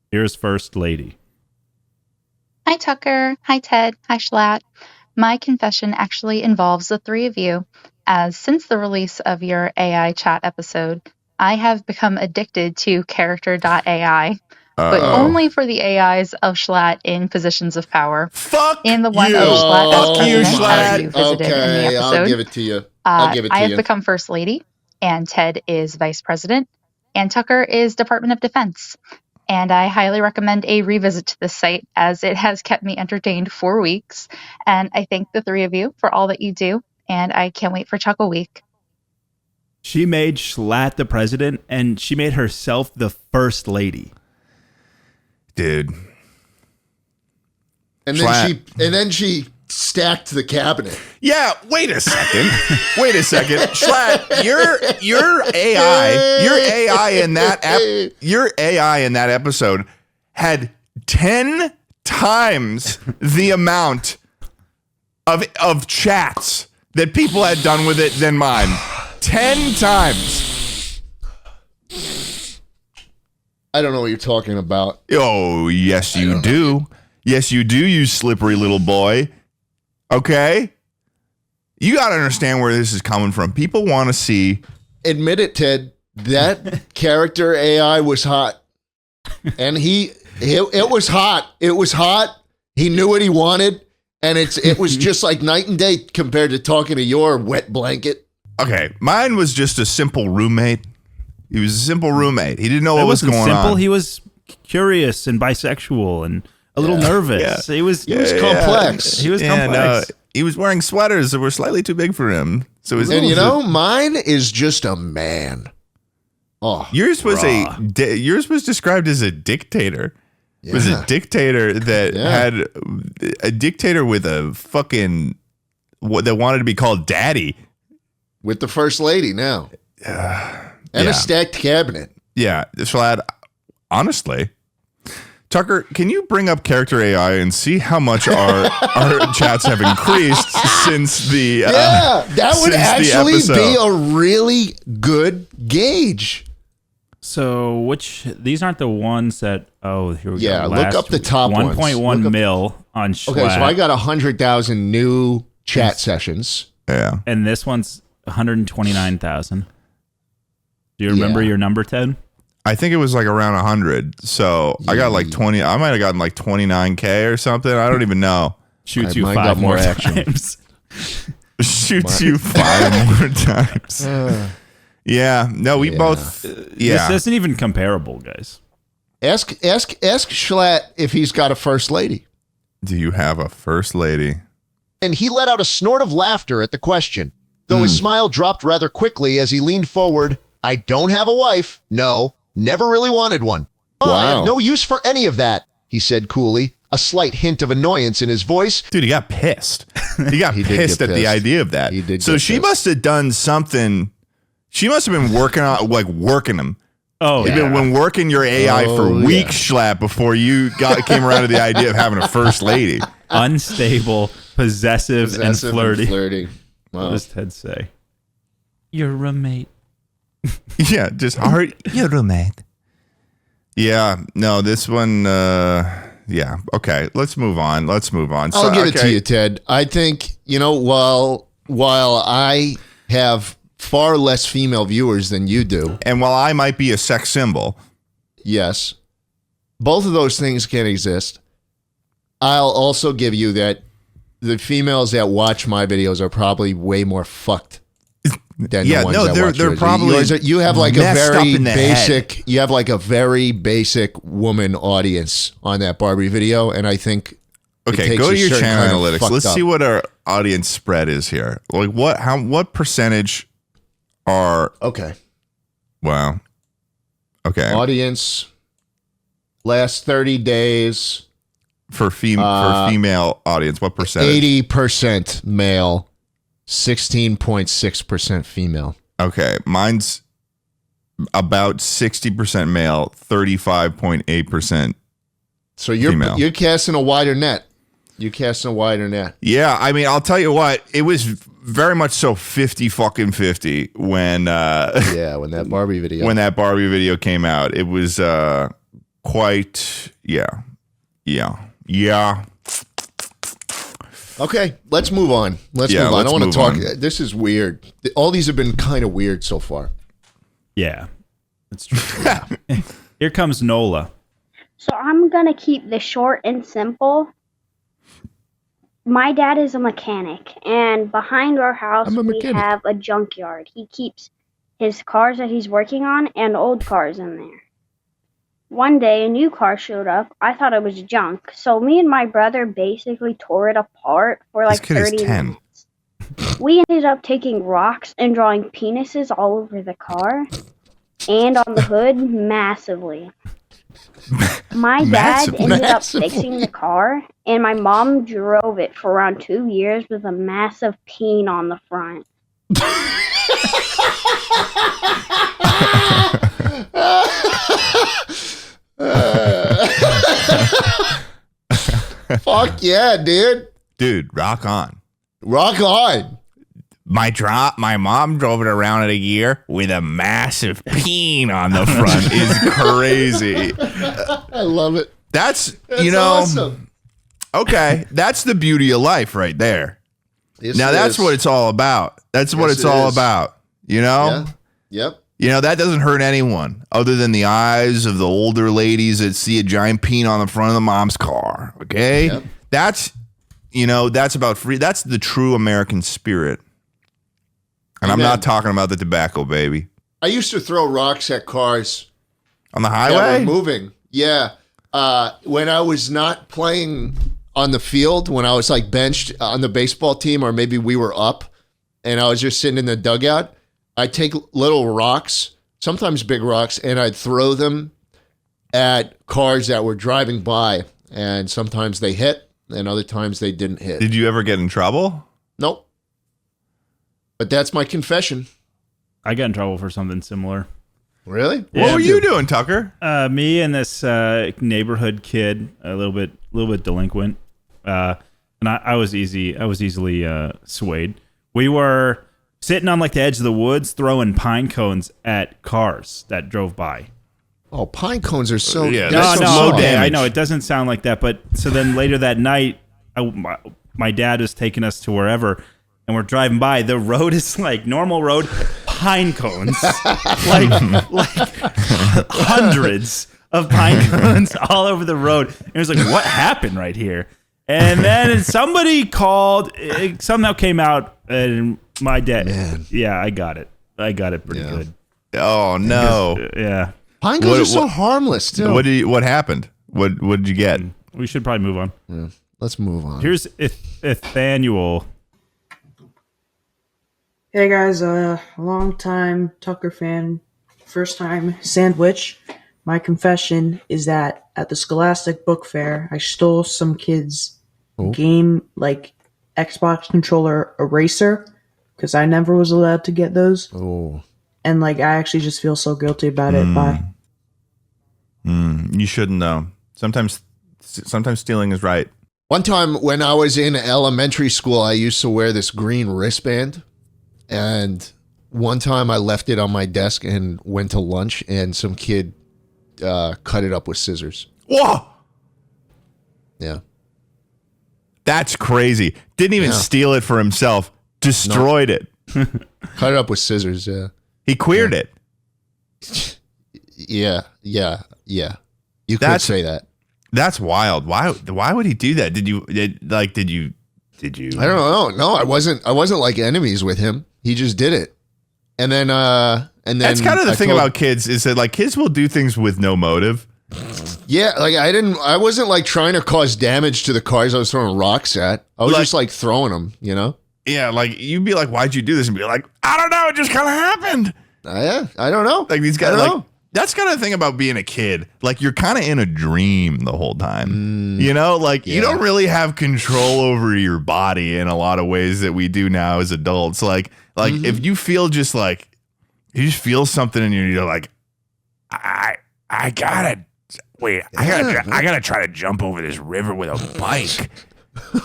Here's First Lady. Hi, Tucker. Hi, Ted. Hi, Schlatt. My confession actually involves the three of you, as since the release of your AI chat episode, I have become addicted to character.ai, but only for the AIs of Schlatt in positions of power. Fuck and the one you. of Schlatt Fuck as you, president, Schlatt. as you visited in the episode. I'll give it to you. I have become First Lady, and Ted is Vice President, and Tucker is Department of Defense. And I highly recommend a revisit to this site, as it has kept me entertained for weeks. And I thank the three of you for all that you do, and I can't wait for Chuckle Week. She made Schlatt the president, and she made herself the First Lady. Dude. And then she stacked the cabinet. Yeah, wait a second. Schlatt, your AI in that episode had 10 times the amount of chats that people had done with it than mine. 10 times. I don't know what you're talking about. Oh, yes, you do. Yes, you do, you slippery little boy. Okay? You got to understand where this is coming from. People want to see. Admit it, Ted. That character AI was hot. And it was hot. It was hot. He knew what he wanted. And it was just like night and day compared to talking to your wet blanket. Okay, mine was just a simple roommate. He was a simple roommate. He didn't know what was going on. He was curious and bisexual and a little nervous. He was complex. He was complex. He was wearing sweaters that were slightly too big for him. So mine is just a man. Oh, yours was described as a dictator. Yeah. It was a dictator that had a dictator with a fucking that wanted to be called daddy. With the First Lady now. And a stacked cabinet. Yeah. Schlatt, honestly, Tucker, can you bring up character AI and see how much our chats have increased since the that would actually be a really good gauge. So these aren't the ones that here we go. Yeah, look up the top 1.1 mil on Schlatt. Okay, so I got 100,000 new chat sessions. Yeah. And this one's 129,000. Do you remember your number, Ted? I think it was like around 100. So I got like 20. I might have gotten like 29K or something. I don't even know. Shoots you 5 more times. Shoots you 5 more times. Yeah. No, we both. This isn't even comparable, guys. Ask Schlatt if he's got a First Lady. Do you have a First Lady? And he let out a snort of laughter at the question, though his smile dropped rather quickly as he leaned forward. I don't have a wife. No, never really wanted one. Oh, I have no use for any of that, he said coolly, a slight hint of annoyance in his voice. Dude, he got pissed. He got pissed at the idea of that. He did. So she must have done something. She must have been working him Oh, You've been working your AI for weeks, Schlatt, before you came around to the idea of having a first lady. Unstable, possessive and flirty. Wow. What does Ted say? Your roommate. Yeah, just your roommate. Yeah, no, this one. Yeah, okay. Let's move on. I'll give it to you, Ted. I think while I have far less female viewers than you do, and while I might be a sex symbol, yes, both of those things can exist. I'll also give you that the females that watch my videos are probably way more fucked than the ones that watch they're yours. probably You have like a messed very up in the basic. head. You have like a very basic woman audience on that Barbie video, and I think. Okay, go to your channel analytics. Let's see what our audience spread is here. Like what percentage are Wow. Okay. Audience last 30 days for female audience, what percentage? 80% male, 16.6% female. Okay, mine's about 60% male, 35.8%. So you're female. You're casting a wider net. Yeah, I mean, I'll tell you what, it was very much so 50 when when that Barbie video came out. It was quite yeah. Okay, let's move on. Let's move on. I don't want to talk. This is weird. All these have been kind of weird so far. Yeah, that's true. Here comes Nola. So I'm going to keep this short and simple. My dad is a mechanic, and behind our house we have a junkyard. He keeps his cars that he's working on and old cars in there. One day, a new car showed up. I thought it was junk, so me and my brother basically tore it apart for like 30 minutes. We ended up taking rocks and drawing penises all over the car and on the hood massively. My dad ended up fixing the car, and my mom drove it for around 2 years with a massive peen on the front. Fuck yeah, dude. Dude, rock on. Rock on. My mom drove it around in a year with a massive peen on the front is crazy. I love it. That's awesome. Okay, that's the beauty of life right there. Yes, that's what it's all about. That's what it's all about. Yeah. Yep. That doesn't hurt anyone other than the eyes of the older ladies that see a giant peen on the front of the mom's car. Okay? Yep. That's about free. That's the true American spirit. And I'm not talking about the tobacco, baby. I used to throw rocks at cars on the highway. That were moving. Yeah. When I was not playing on the field, when I was like benched on the baseball team, or maybe we were up and I was just sitting in the dugout, I'd take little rocks, sometimes big rocks, and I'd throw them at cars that were driving by. And sometimes they hit, and other times they didn't hit. Did you ever get in trouble? Nope. But that's my confession. I got in trouble for something similar. Really? Yeah. What were you doing, Tucker? Me and this neighborhood kid, a little bit delinquent, and I was easily swayed. We were sitting on like the edge of the woods, throwing pine cones at cars that drove by. Oh, pine cones are so low damage. I know it doesn't sound like that, but so then later that night, my dad was taking us to wherever. And we're driving by. The road is like normal road, pine cones, like hundreds of pine cones all over the road. And it was like, what happened right here? And then somebody called. It somehow came out, and my dad. Man. Yeah, I got it. Pretty good. Oh no. Yeah. Pine cones are so harmless too. What happened? What did you get? We should probably move on. Yeah. Let's move on. Here's Ethanual. Hey guys, long time Tucker fan, first time Sandwich. My confession is that at the Scholastic Book Fair, I stole some kids' game, like Xbox controller eraser, because I never was allowed to get those. Oh. and like I actually just feel so guilty about it. You shouldn't though. Sometimes stealing is right. One time when I was in elementary school, I used to wear this green wristband, and one time I left it on my desk and went to lunch, and some kid cut it up with scissors. Whoa! Yeah. That's crazy. Didn't even steal it for himself. Destroyed it. Cut it up with scissors, yeah. He queered it. Yeah. You could say that. That's wild. Why would he do that? Did you I don't know. No, I wasn't like enemies with him. He just did it. And then that's kind of the thing about kids is that like kids will do things with no motive. Yeah, like I wasn't like trying to cause damage to the cars I was throwing rocks at. I was just like throwing them, you know? Yeah, like you'd be like, "Why'd you do this?" And be like, "I don't know, it just kind of happened." Yeah, I don't know. Like these guys, like that's kind of the thing about being a kid. Like you're kind of in a dream the whole time. You know, like you don't really have control over your body in a lot of ways that we do now as adults. Like if you feel just like you just feel something and you're like, I gotta try to jump over this river with a bike.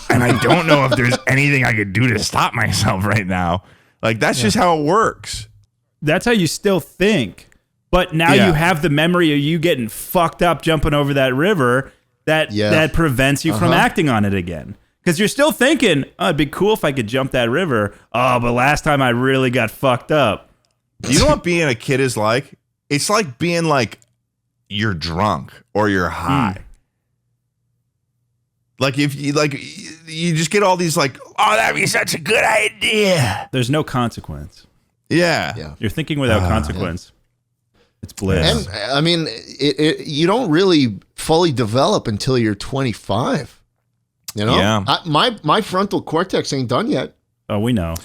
And I don't know if there's anything I could do to stop myself right now. Like, that's just how it works. That's how you still think. But now you have the memory of you getting fucked up jumping over that river that prevents you from acting on it again. Because you're still thinking, oh, it'd be cool if I could jump that river. Oh, but last time I really got fucked up. You know what being a kid is like? It's like being like you're drunk or you're high. Like if you just get all these like, oh, that'd be such a good idea. There's no consequence. Yeah. You're thinking without consequence. Yeah. It's bliss. And I mean, you don't really fully develop until you're 25. You know? Yeah. My frontal cortex ain't done yet. Oh, we know.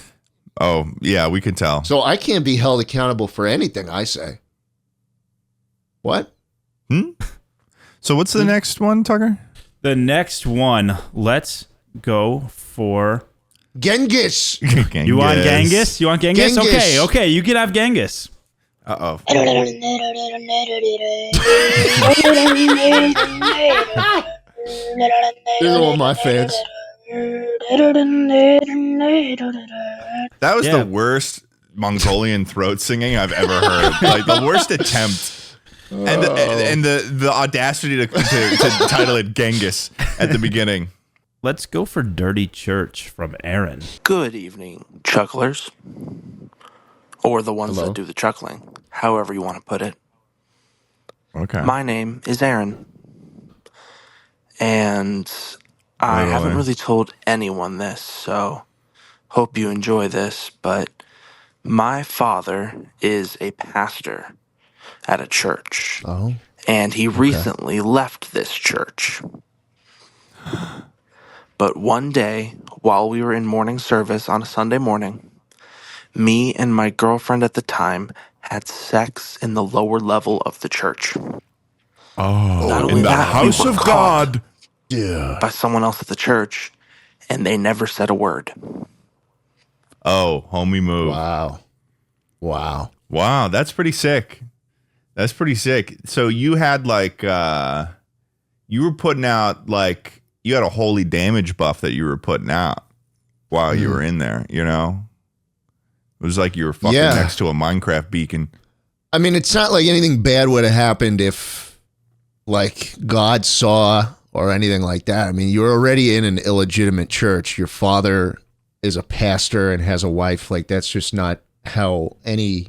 Oh, yeah, we can tell. So I can't be held accountable for anything I say. What? So what's the next one, Tucker? The next one, let's go for Genghis. You want Genghis? You want Genghis? Okay, you can have Genghis. Uh-oh. These are one of my fans. That was the worst Mongolian throat singing I've ever heard. Like the worst attempt. And the audacity to title it Genghis at the beginning. Let's go for Dirty Church from Aaron. Good evening, chucklers. Or the ones that do the chuckling, however you want to put it. Okay. My name is Aaron. And I haven't really told anyone this, so hope you enjoy this, but my father is a pastor at a church. Oh. And he recently left this church. But one day, while we were in morning service on a Sunday morning, me and my girlfriend at the time had sex in the lower level of the church. Oh, in the house of God. Yeah. By someone else at the church, and they never said a word. Oh, homie move. Wow, that's pretty sick. That's pretty sick. So you had like you were putting out like you had a holy damage buff that you were putting out while you were in there, you know? It was like you were fucking next to a Minecraft beacon. I mean, it's not like anything bad would have happened if like God saw or anything like that. I mean, you're already in an illegitimate church. Your father is a pastor and has a wife. Like, that's just not how any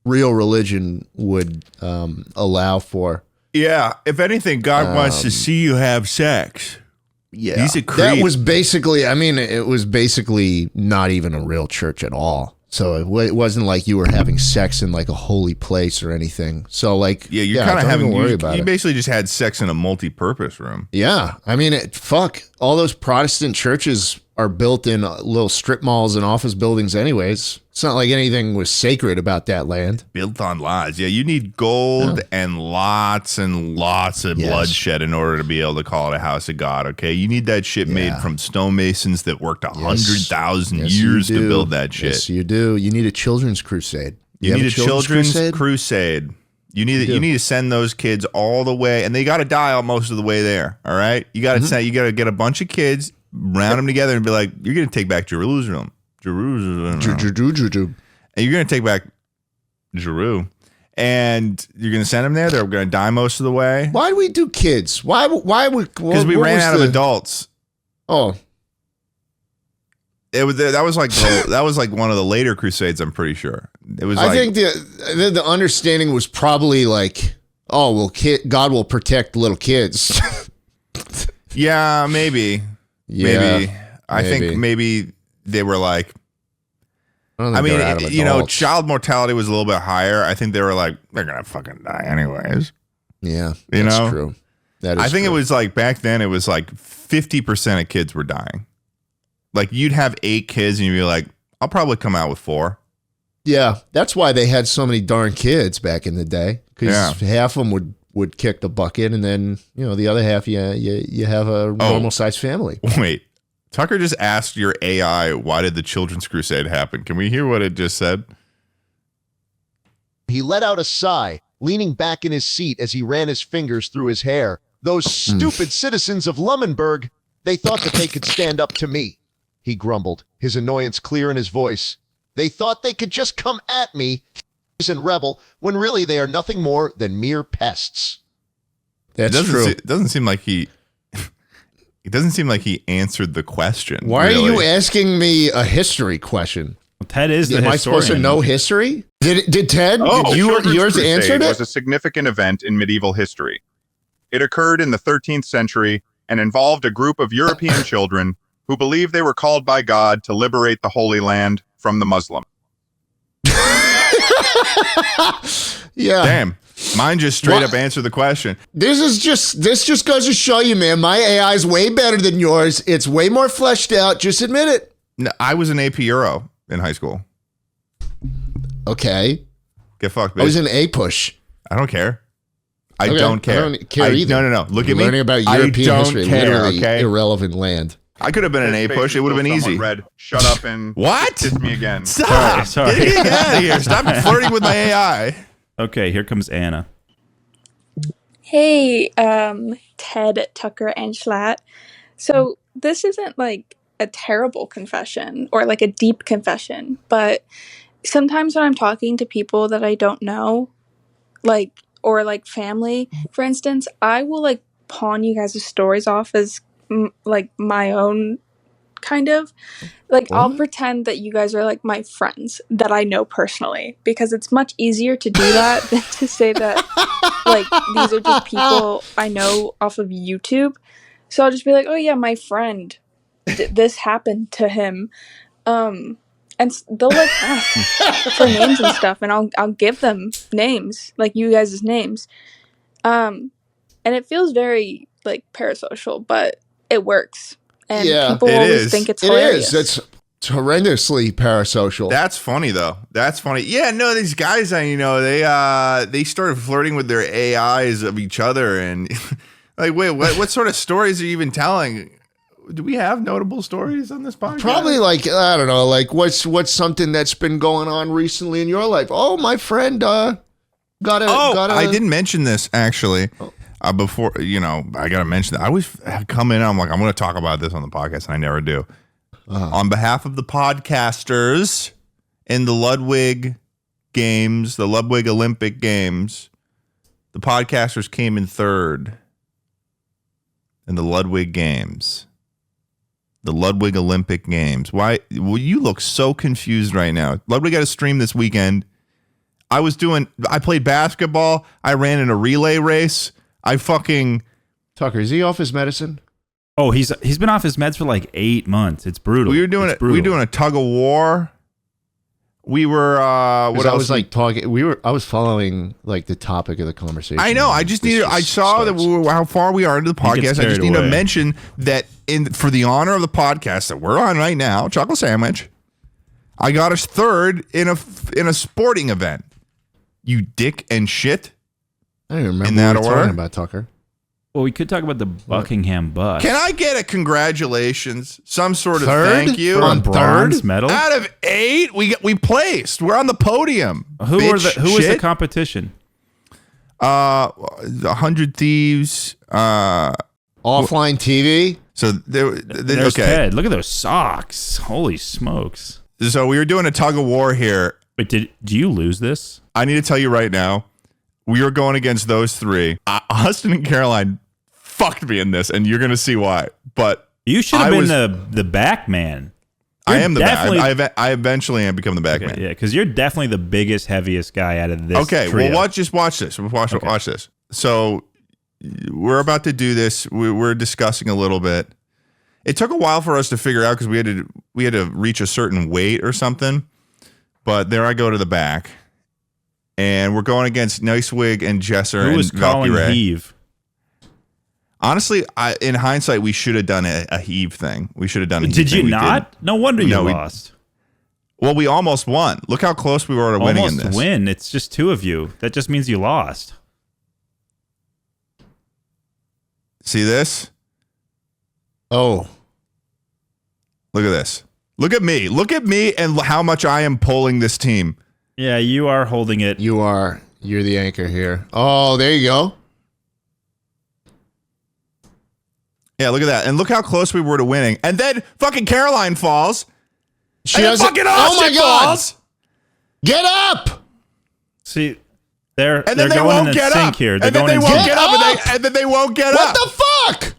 real religion would allow for. Yeah, if anything, God wants to see you have sex. Yeah, he's a creep. That was basically, I mean, it was basically not even a real church at all. So it wasn't like you were having sex in like a holy place or anything. So like, you're kind of having, worry about you it. basically just had sex in a multi-purpose room. Yeah, I mean, fuck, all those Protestant churches are built in little strip malls and office buildings anyways. It's not like anything was sacred about that land. Built on lies. Yeah, you need gold and lots of bloodshed in order to be able to call it a house of God, okay? You need that shit made from stonemasons that worked 100,000 years to build that shit. Yes, you do. You need a children's crusade. You need a children's crusade. You need to send those kids all the way, and they got to die most of the way there. All right, you got to get a bunch of kids, round them together, and be like, "You're going to take back Jerusalem, and you're going to take back Jeru, and you're going to send them there. They're going to die most of the way. Why do we do kids? Why would? Because we ran out of adults. Oh, that was like one of the later crusades. I'm pretty sure it was. I think the understanding was probably like, oh well, God will protect little kids. Yeah, maybe. I think maybe they were like. I mean, child mortality was a little bit higher. I think they were like, they're gonna fucking die anyways. Yeah, that's true. That is. I think it was like back then. It was like 50% of kids were dying. Like you'd have 8 kids and you'd be like, I'll probably come out with 4. Yeah, that's why they had so many darn kids back in the day. Because half of them would kick the bucket, and then the other half, you have a normal sized family. Wait, Tucker just asked your AI, why did the Children's Crusade happen? Can we hear what it just said? He let out a sigh, leaning back in his seat as he ran his fingers through his hair. Those stupid citizens of Lummenburg, they thought that they could stand up to me. He grumbled, his annoyance clear in his voice. They thought they could just come at me and rebel when really they are nothing more than mere pests. That's true. It doesn't seem like he answered the question. Why are you asking me a history question? Well, Ted is the historian. Am I supposed to know history? Did Ted? Yours answered it? Was a significant event in medieval history. It occurred in the 13th century and involved a group of European children who believed they were called by God to liberate the Holy Land from the Muslim. Yeah. Damn. Mine just straight up answered the question. This just goes to show you, man, my AI is way better than yours. It's way more fleshed out. Just admit it. No, I was an AP Euro in high school. Okay. Get fucked, bitch. I was an A push. I don't care. I don't care. I don't care either. No. Look at me. Learning about European history, literally okay? Irrelevant land. I could have been an A push. It would have been easy. Read, shut up and what? Kiss me again. Stop. Sorry. Get out of here. Stop flirting with my AI. Okay, here comes Anna. Hey, Ted, Tucker, and Schlatt. So this isn't like a terrible confession or like a deep confession, but sometimes when I'm talking to people that I don't know, or family, for instance, I will pawn you guys' stories off as my own kind of. I'll pretend that you guys are my friends that I know personally, because it's much easier to do that than to say that these are just people I know off of YouTube. So I'll just be like, oh yeah, my friend, this happened to him, and they'll ask for names and stuff, and I'll give them names, you guys' names, and it feels very parasocial, but it works. And people always think it's hilarious. It is. It's horrendously parasocial. That's funny, though. That's funny. Yeah, no, these guys, they started flirting with their AIs of each other. And wait, what sort of stories are you even telling? Do we have notable stories on this podcast? Probably I don't know, what's something that's been going on recently in your life? Oh, my friend got a... I didn't mention this, actually. Before, I got to mention that. I always come in, I'm like, I'm going to talk about this on the podcast, and I never do. On behalf of the podcasters in the Ludwig Games, the Ludwig Olympic Games, the podcasters came in third in the Ludwig Games. The Ludwig Olympic Games. Why? Well, you look so confused right now. Ludwig got a stream this weekend. I played basketball. I ran in a relay race. Tucker, is he off his medicine? Oh, he's been off his meds for 8 months. It's brutal. We were doing a tug of war. We were what else? I was following the topic of the conversation. I know. I saw how far we are into the podcast. I just need to mention that for the honor of the podcast that we're on right now, Chuckle Sandwich, I got us third in a sporting event. You dick and shit. I don't even remember what we're talking about, Tucker. Well, we could talk about the Buckingham bus. Can I get a congratulations? Some sort of Third? thank you. On bronze medal? Out of 8, we placed. We're on the podium. Who was the competition? 100 Thieves. Offline TV. So there's Ted. Look at those socks. Holy smokes. So we were doing a tug of war here. Wait, do you lose this? I need to tell you right now, we were going against those 3. Austin and Caroline fucked me in this, and you're going to see why. But you should have been the back man. I am the back. I eventually am become the back man. Yeah, because you're definitely the biggest, heaviest guy out of this. Okay, trio. well, just watch this. Watch this. So we're about to do this. We're discussing a little bit. It took a while for us to figure out because we had to reach a certain weight or something. But there I go to the back, and we're going against Nicewig and Jesser and was calling Valkyrie. heave? Honestly, in hindsight, we should have done a heave thing. We should have done a heave Did thing. you not? No wonder you lost. Well, we almost won. Look how close we were to winning in this. Almost win. It's just 2 of you. That just means you lost. See this? Oh. Look at this. Look at me. Look at me and how much I am pulling this team. Yeah, you are holding it. You're the anchor here. Oh, there you go. Yeah, look at that. And look how close we were to winning. And then fucking Caroline falls. She doesn't. Fucking Austin oh my God. falls. Get up. See, they're and then they going won't in get sync up. here. And then they won't get up. And then they won't get what up. What the fuck?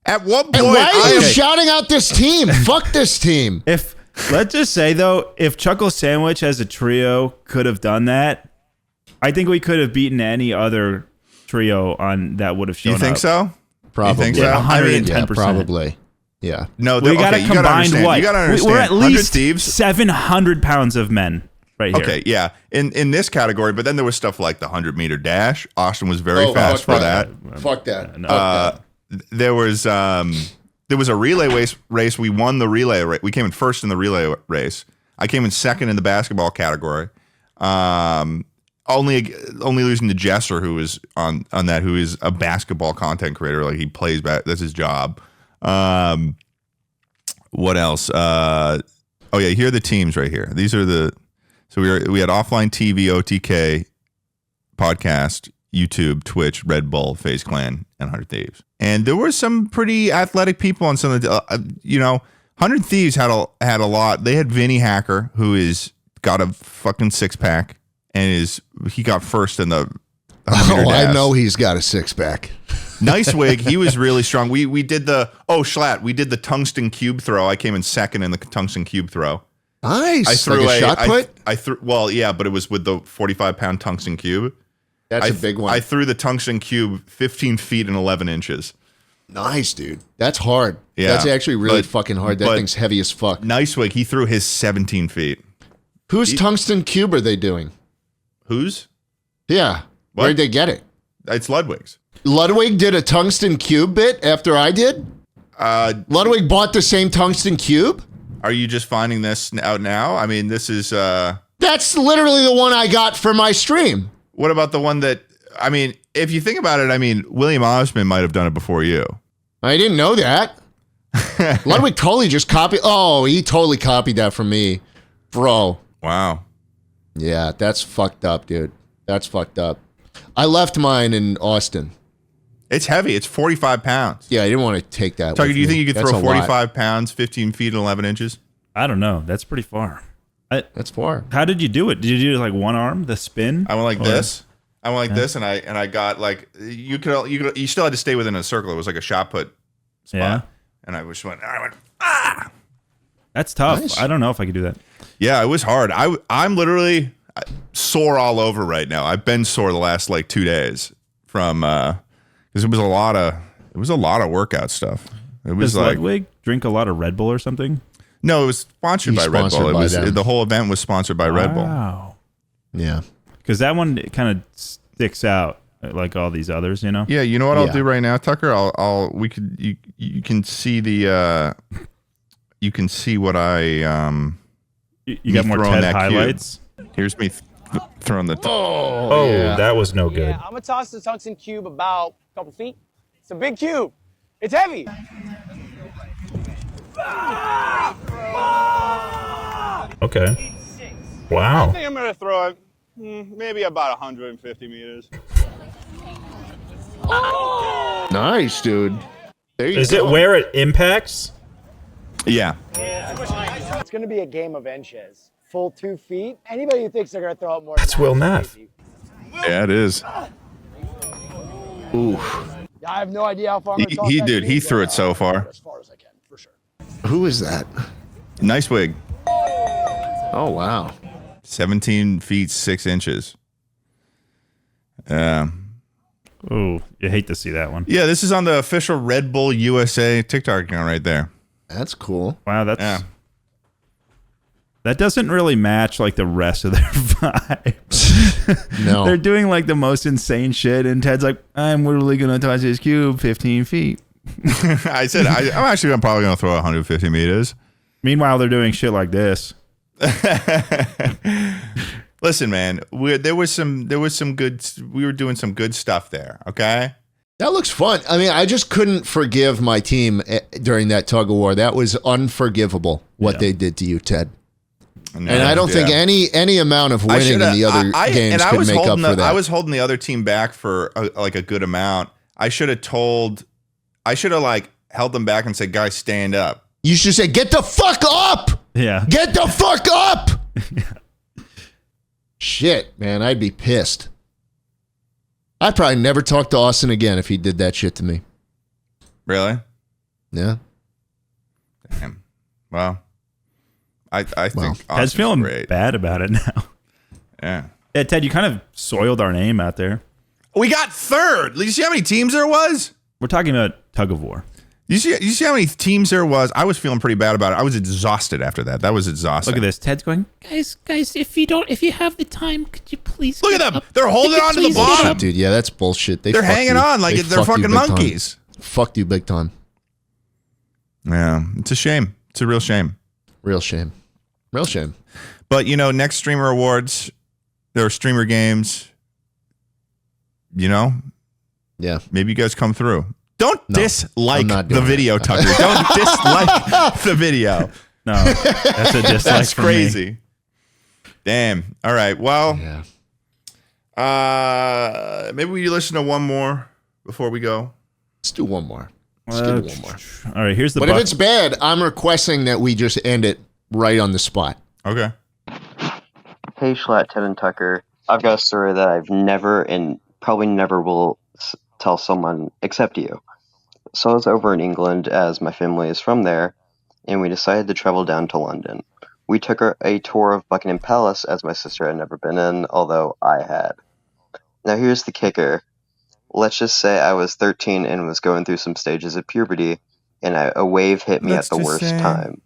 At what point? And why are you shouting out this team? Fuck this team. Let's just say though, if Chuckle Sandwich as a trio could have done that, I think we could have beaten any other trio on that would have shown up. You think so? Probably. You think so? 110%. Yeah, probably. Yeah. No, we got a combined what? You got to understand. We're at least Thieves. 700 pounds of men right here. Okay, yeah. In this category, but then there was stuff like the 100-meter dash. Austin was very fast for that. Fuck that. There was a relay race. We won the relay race. We came in first in the relay race. I came in second in the basketball category. Only losing to Jesser, who is on that, who is a basketball content creator. Like he plays that's his job. What else? Oh yeah, here are the teams right here. These are so we had offline TV, OTK, podcast, YouTube, Twitch, Red Bull, FaZe Clan, and 100 Thieves. And there were some pretty athletic people on some of the 100 Thieves had a lot. They had Vinny Hacker, who is got a fucking 6-pack. And he got first in the. I know he's got a 6-pack. Nicewig, he was really strong. We did Schlatt. We did the tungsten cube throw. I came in second in the tungsten cube throw. Nice. I threw like a shot put. I threw. Well, yeah, but it was with the 45-pound tungsten cube. That's a big one. I threw the tungsten cube 15 feet and 11 inches. Nice, dude. That's hard. Yeah, that's actually really fucking hard. That thing's heavy as fuck. Nicewig, he threw his 17 feet. Whose tungsten cube are they doing? Whose? Yeah. What? Where'd they get it? It's Ludwig's. Ludwig did a tungsten cube bit after I did? Ludwig bought the same tungsten cube? Are you just finding this out now? I mean, this is... That's literally the one I got for my stream. What about the one that... I mean, if you think about it, I mean, William Osman might have done it before you. I didn't know that. Ludwig totally just copied... Oh, he totally copied that from me. Bro. Wow. Yeah, that's fucked up, dude. That's fucked up. I left mine in Austin. It's heavy. It's 45 pounds. Yeah, I didn't want to take that. Tucker, do you think you could That's throw a 45 lot. pounds, 15 feet, and 11 inches? I don't know. That's pretty far. That's far. How did you do it? Did you do like one arm, the spin? I went like this. I went like this, and I got like you still had to stay within a circle. It was like a shot put spot. Yeah. And I went That's tough. Nice. I don't know if I could do that. Yeah, it was hard. I'm literally sore all over right now. I've been sore the last like 2 days from because it was a lot of workout stuff. It was Does like Ludwig drink a lot of Red Bull or something? No, it was sponsored by Red Bull. The whole event was sponsored by Red Bull. Wow. Yeah. Because that one kind of sticks out like all these others, you know? Yeah, you know what I'll do right now, Tucker? You can see the you can see what I you got more TED highlights? Cube. Here's me throwing the yeah. That was no good. Yeah, I'm gonna toss the tungsten cube about couple feet. It's a big cube. It's heavy. Okay. Wow. I think I'm gonna throw it maybe about 150 meters. Nice, dude. There you go. Is it where it impacts? Yeah. It's gonna be a game of ensues. Full 2 feet. Anybody who thinks they're gonna throw it more. That's Will Neff. Yeah, it is. Ooh. I have no idea how far I'm gonna He threw it so far. As far as I can, for sure. Who is that? Nice wig. Oh, wow. 17 feet 6 inches. Oh, you hate to see that one. Yeah, this is on the official Red Bull USA TikTok account right there. That's cool. Wow, that doesn't really match like the rest of their vibe. No. They're doing like the most insane shit, and Ted's like, I'm literally gonna touch this cube 15 feet. I said I'm probably gonna throw 150 meters. Meanwhile, they're doing shit like this. Listen, man, we were doing some good stuff there. Okay. That looks fun. I mean, I just couldn't forgive my team during that tug of war. That was unforgivable what they did to you, Ted. And I don't think any amount of winning in the other games could make up for that. I was holding the other team back for a good amount. I should have like held them back and said, guys, stand up. You should say, get the fuck up. Yeah. Get the fuck up. Shit, man, I'd be pissed. I'd probably never talk to Austin again if he did that shit to me. Really? Yeah. Damn. Well, I think Ted's feeling bad about it now. Yeah. Yeah, Ted, you kind of soiled our name out there. We got third. Did you see how many teams there was? We're talking about tug of war. You see how many teams there was? I was feeling pretty bad about it. I was exhausted after that. That was exhausting. Look at this. Ted's going, Guys, if you have the time, could you please look at them? They're holding on to the bottom. Dude, yeah, that's bullshit. They're hanging on like they're fucking monkeys. Fucked you big time. Yeah, it's a shame. It's a real shame. Real shame. Real shame. But, next Streamer Awards, there are streamer games. Yeah. Maybe you guys come through. Don't dislike the video, Tucker. Don't dislike the video. No, that's a dislike. That's crazy. Damn. All right. Well, maybe we listen to one more before we go. Let's do one more. Let's do one more. All right. Here's the. But if it's bad, I'm requesting that we just end it right on the spot. Okay. Hey, Schlatt, Ted, and Tucker. I've got a story that I've never and probably never will tell someone except you. So I was over in England, as my family is from there, and we decided to travel down to London. We took a tour of Buckingham Palace, as my sister had never been in, although I had. Now here's the kicker. Let's just say I was 13 and was going through some stages of puberty, and a wave hit me at the worst time.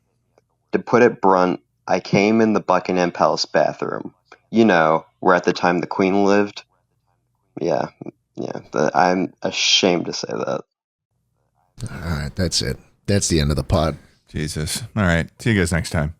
To put it blunt, I came in the Buckingham Palace bathroom. Where at the time the Queen lived. Yeah, I'm ashamed to say that. All right, that's it. That's the end of the pod. Jesus. All right. See you guys next time.